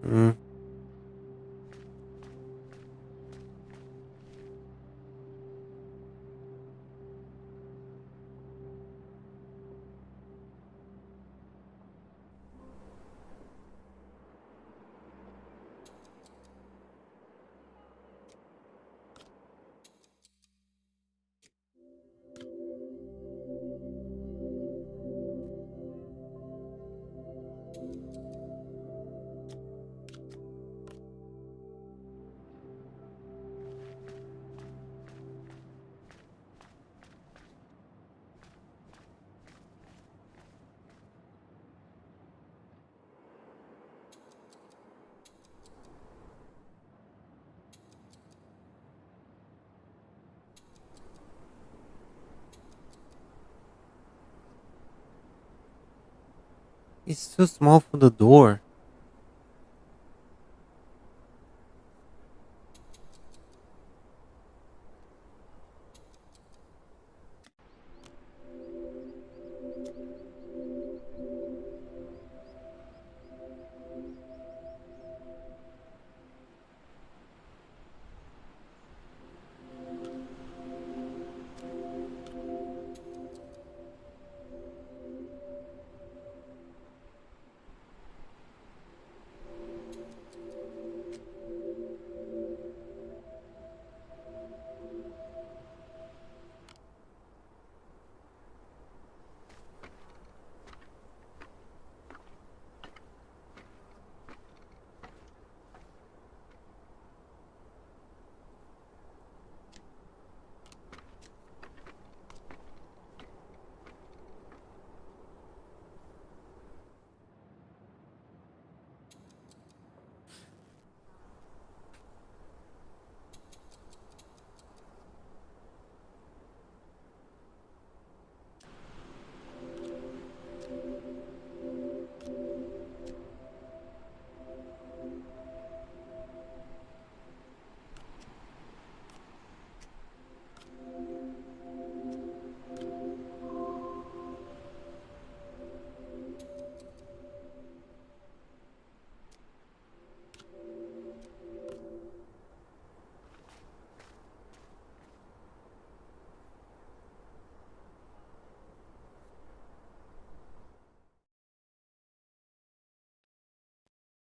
Mm, it's too small for the door.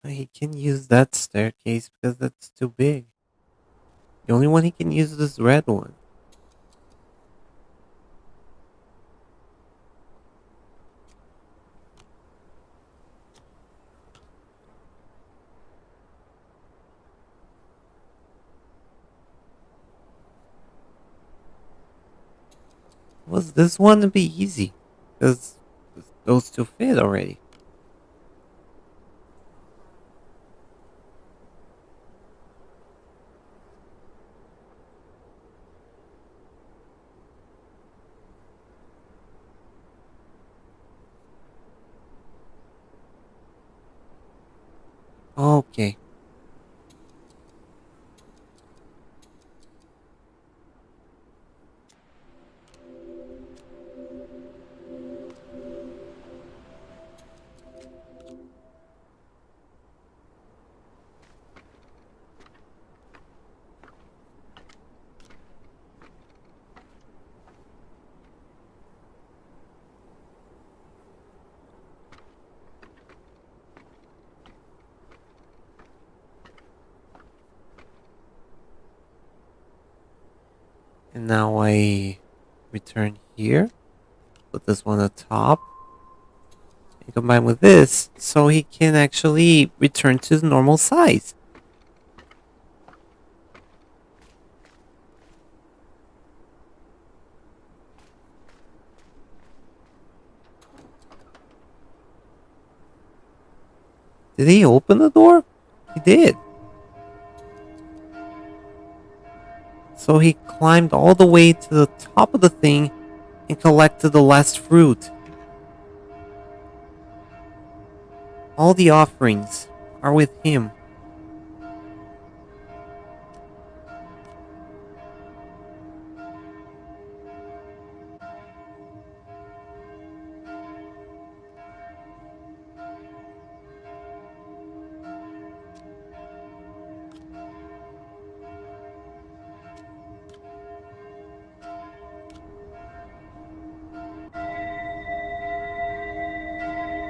He can use that staircase because that's too big. The only one he can use is this red one. Was this one to be easy? Because those two fit already. Okay. And now I return here. Put this one at the top. And combine with this so he can actually return to the normal size. Did he open the door? He did. So he climbed all the way to the top of the thing and collected the last fruit. All the offerings are with him.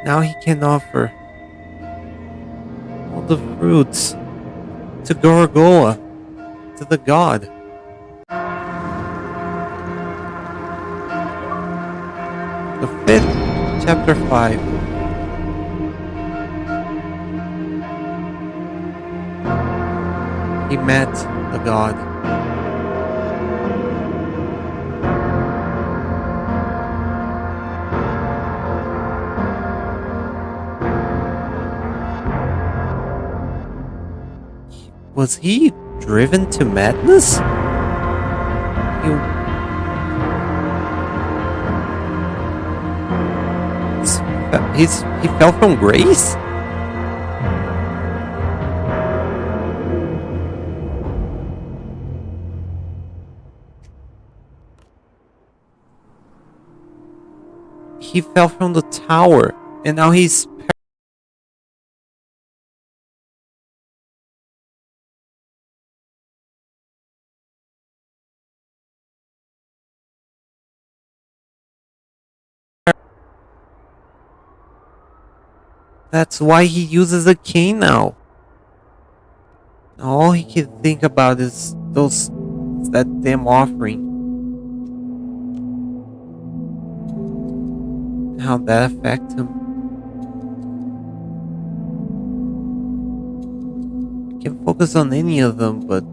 Now he can offer all the fruits to Gorogoa, to the god. The fifth, chapter 5. He met the god. Was he driven to madness? He fell from grace? He fell from the tower and now he's that's why he uses a cane now. All he can think about is that damn offering. How that affect him. Can focus on any of them, but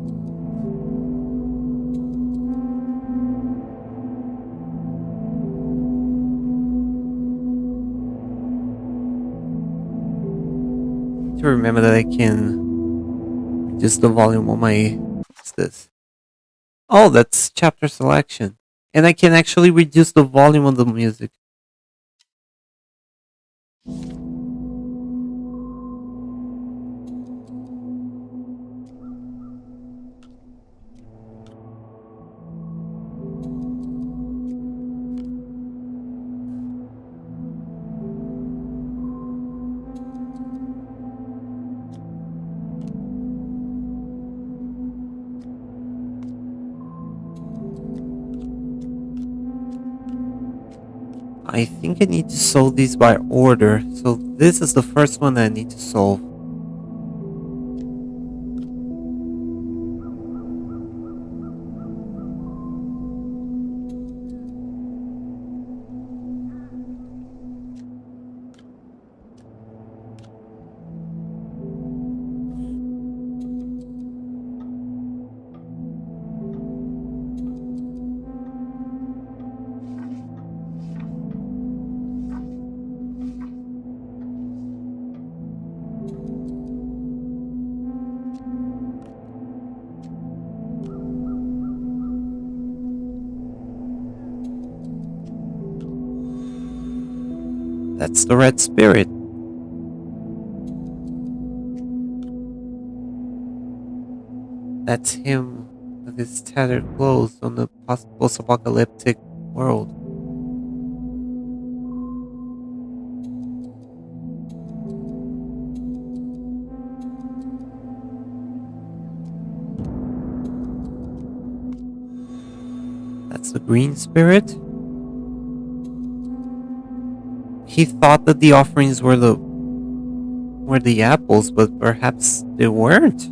to remember that I can reduce the volume on my what's this? Oh, that's chapter selection. And I can actually reduce the volume of the music. I think I need to solve these by order, so this is the first one that I need to solve. That's the red spirit. That's him with his tattered clothes on the post-apocalyptic world. That's the green spirit. He thought that the offerings were the apples, but perhaps they weren't.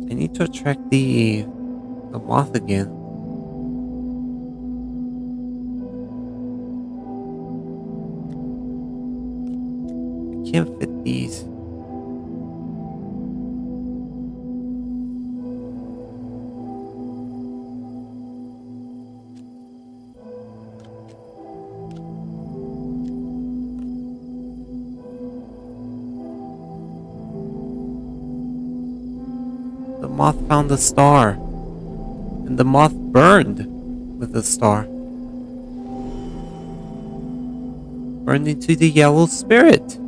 I need to attract the moth again. I can't fit these. The moth found a star, and the moth burned with the star. Burned into the yellow spirit.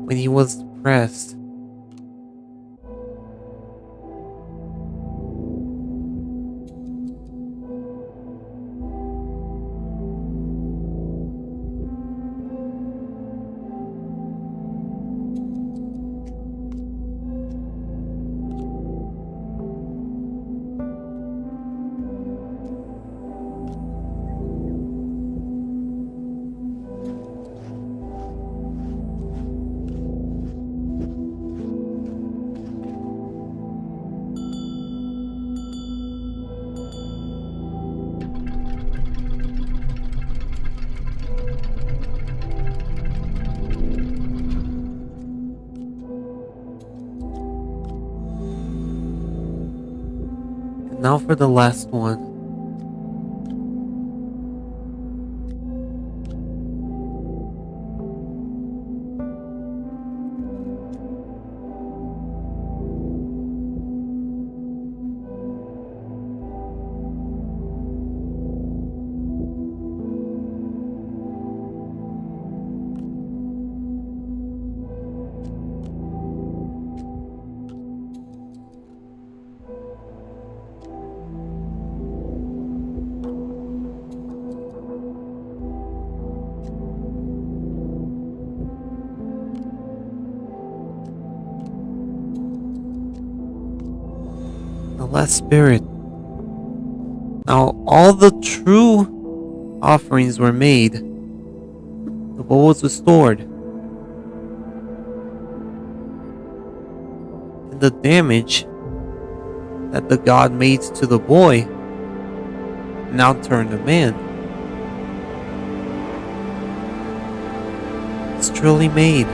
When he was depressed, and now for the last one. The last spirit. Now all the true offerings were made. The bowl was restored. And the damage that the god made to the boy now turned him in. It's truly made.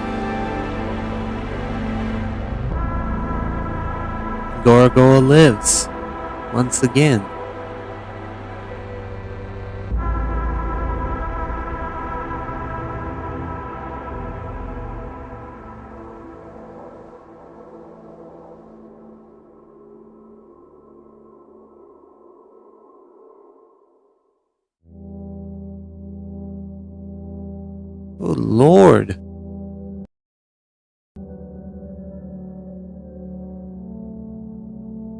Gorogoa lives once again. Oh Lord.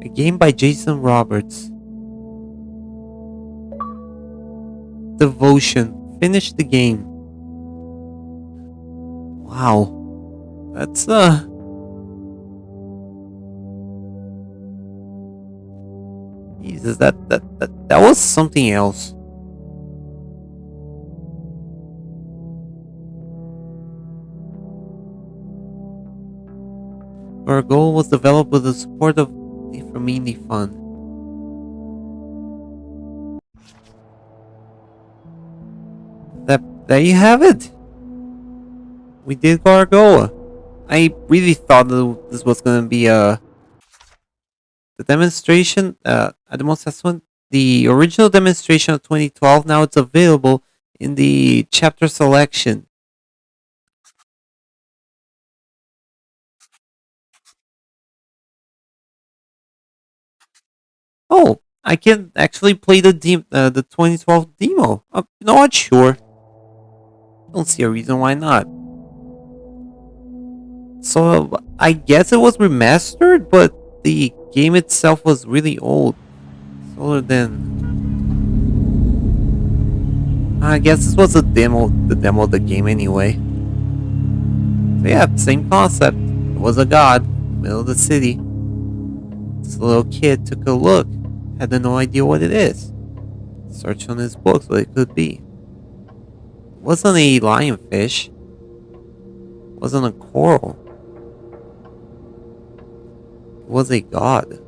A game by Jason Roberts. Devotion. Finish the game. Wow. That's Jesus, that was something else. Gorogoa was developed with the support of from Indie Fund. That there you have it. We did Gorogoa. I really thought that this was gonna be the demonstration. At the most, that's when the original demonstration of 2012. Now it's available in the chapter selection. Oh, I can actually play the 2012 demo. You know what? Sure. Don't see a reason why not. So I guess it was remastered, but the game itself was really old. It's older than. I guess this was a demo, the of the game anyway. So yeah, same concept. It was a god, middle of the city. This little kid took a look, had no idea what it is. Searched on his books what it could be. It wasn't a lionfish. It wasn't a coral. It was a god.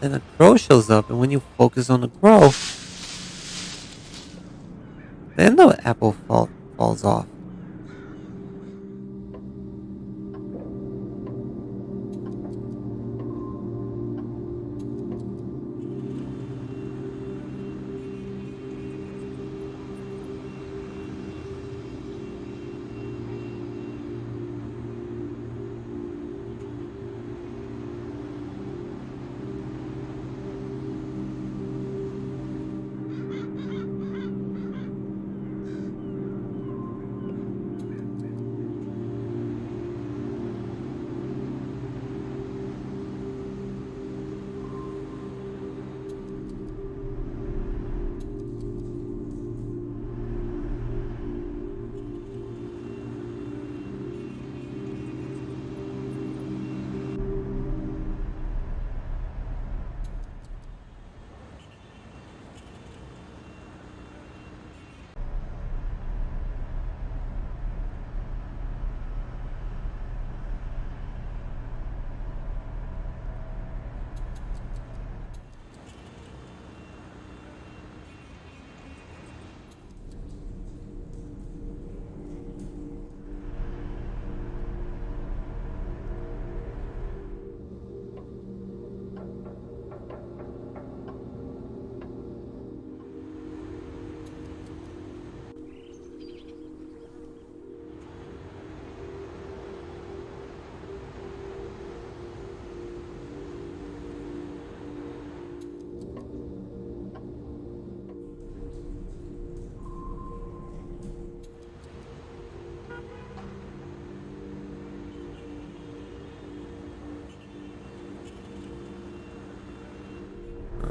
Then a crow shows up, and when you focus on the crow, then the apple falls off.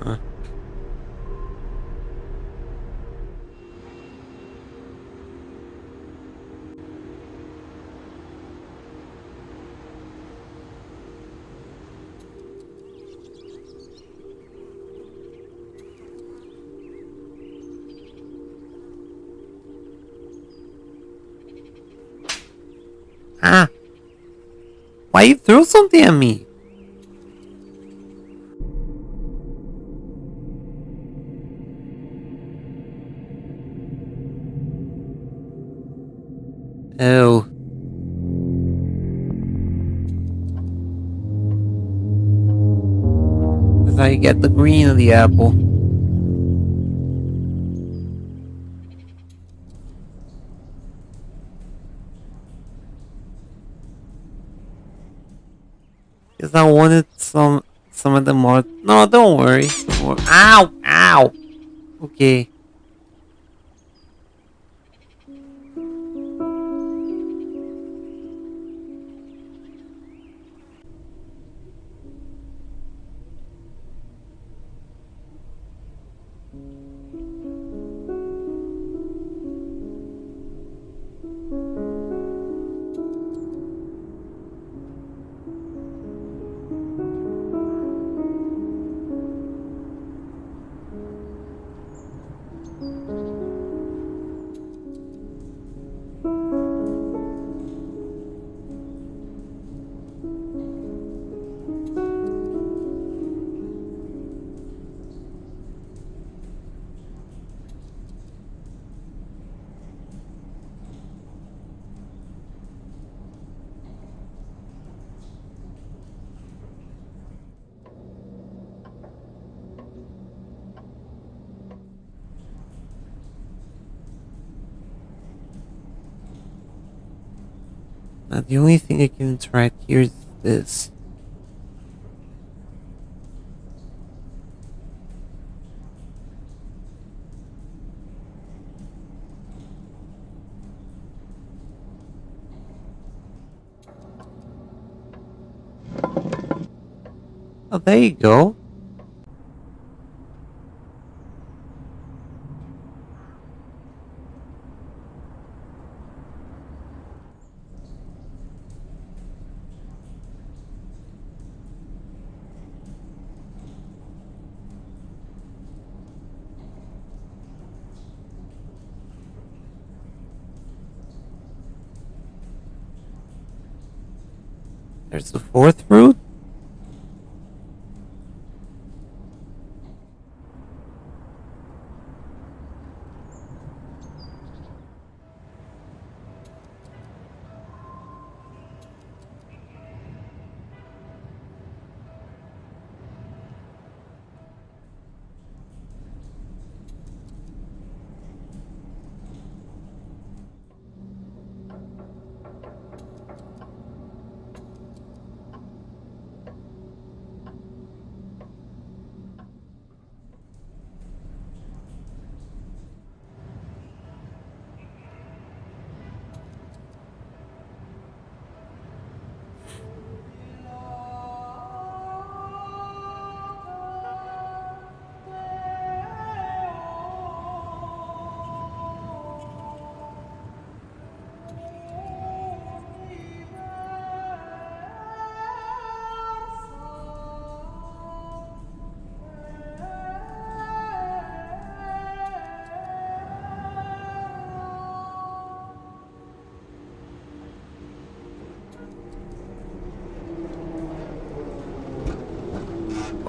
Uh, ah! Why you threw something at me? Oh, 'cause I get the green of the apple. Because I wanted some of the more. No, don't worry. Ow! Ow! Okay. Now the only thing I can interact here is this. Oh, there you go. There's the fourth route.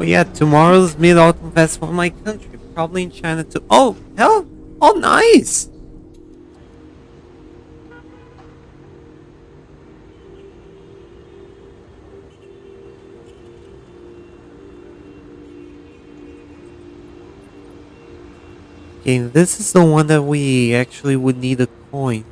Oh yeah, tomorrow's Mid Autumn Festival in my country, probably in China too. Oh hell! Oh nice. Okay, this is the one that we actually would need a coin.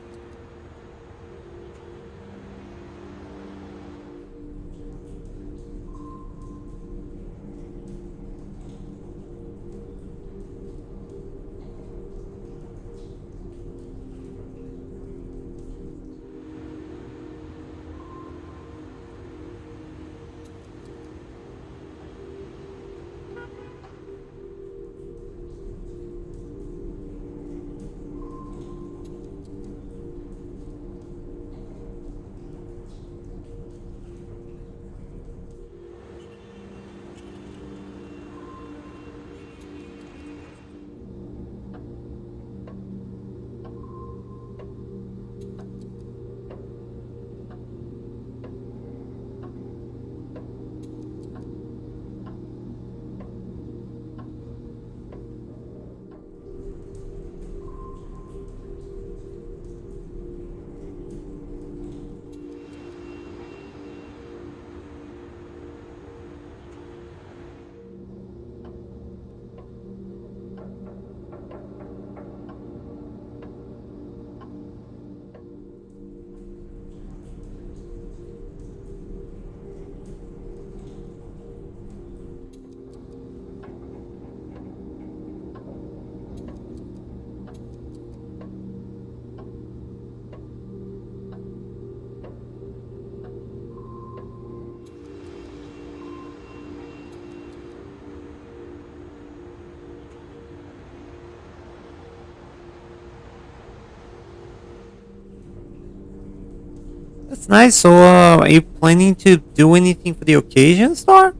That's nice. So, are you planning to do anything for the occasion, Star?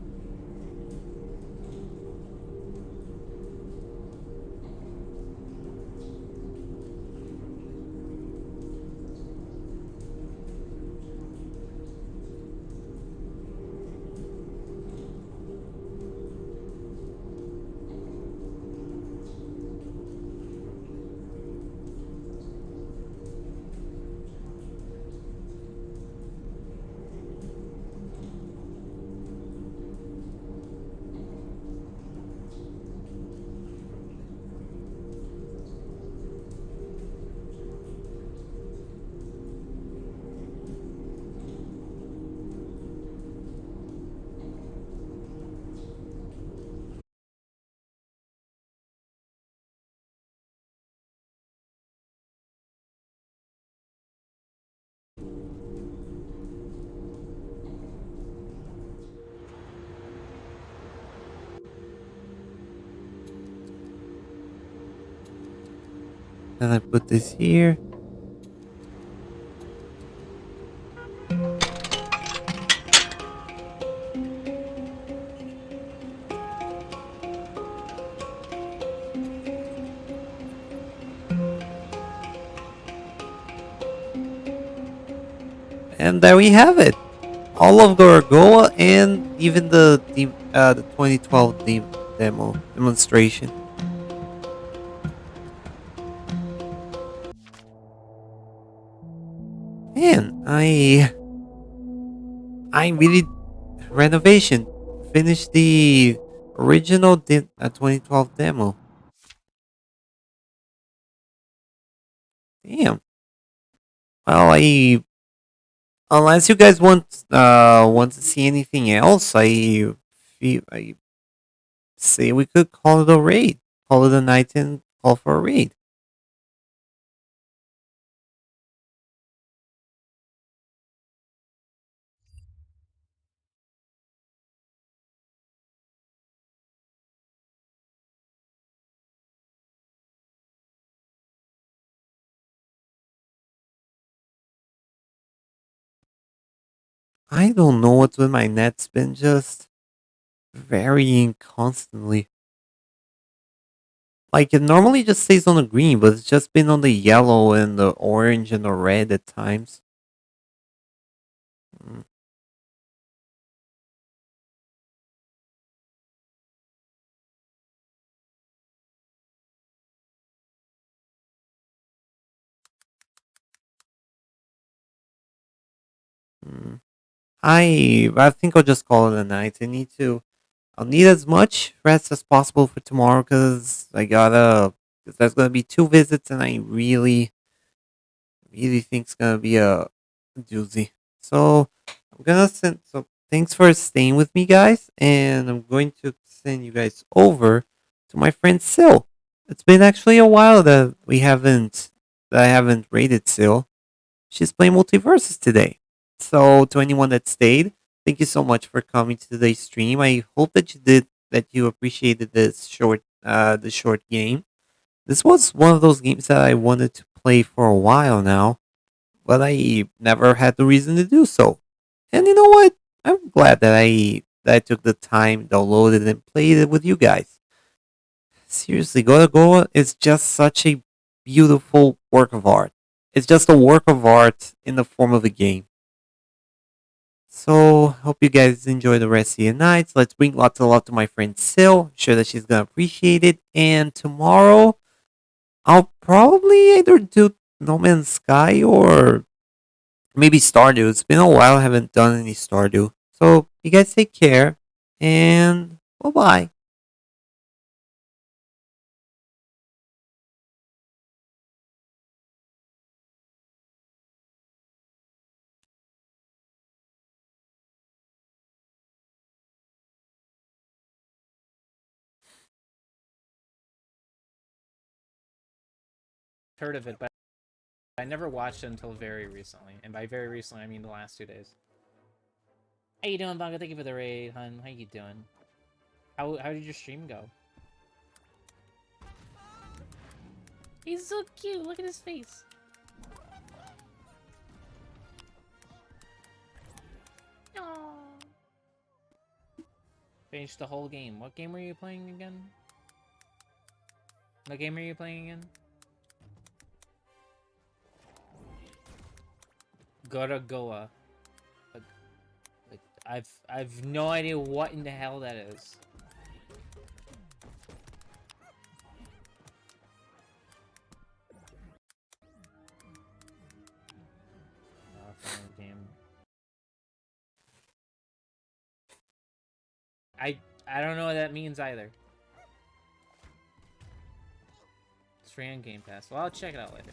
Then I put this here. And there we have it. All of Gorogoa and even the 2012 demonstration. Man, I really renovation finished the original 2012 demo. Damn. Well, I unless you guys want to see anything else, I say we could call it a raid. Call it a night and call for a raid. I don't know what's with my net's been just varying constantly. Like it normally just stays on the green, but it's just been on the yellow and the orange and the red at times. Mm, mm. I think I'll just call it a night. I'll need as much rest as possible for tomorrow because cause there's gonna be two visits and I really think it's gonna be a doozy. So so thanks for staying with me guys and I'm going to send you guys over to my friend Sil. It's been actually a while that I haven't rated Sil. She's playing multiverses today. So to anyone that stayed, thank you so much for coming to today's stream. I hope that you appreciated the short game. This was one of those games that I wanted to play for a while now, but I never had the reason to do so. And you know what? I'm glad that I took the time, downloaded and played it with you guys. Seriously, Gorogoa is just such a beautiful work of art. It's just a work of art in the form of a game. So, hope you guys enjoy the rest of your nights. Let's bring lots of love to my friend Sil. I'm sure that she's gonna appreciate it. And tomorrow, I'll probably either do No Man's Sky or maybe Stardew. It's been a while I haven't done any Stardew. So, you guys take care and bye bye. Heard of it, but I never watched it until very recently. And by very recently, I mean the last 2 days. How you doing, Bongo? Thank you for the raid, hun. How you doing? How did your stream go? He's so cute. Look at his face. Finished the whole game. What game were you playing again? What game are you playing again? Gorogoa. Like, I've no idea what in the hell that is. Game. I don't know what that means either. It's free on Game Pass. Well, I'll check it out later.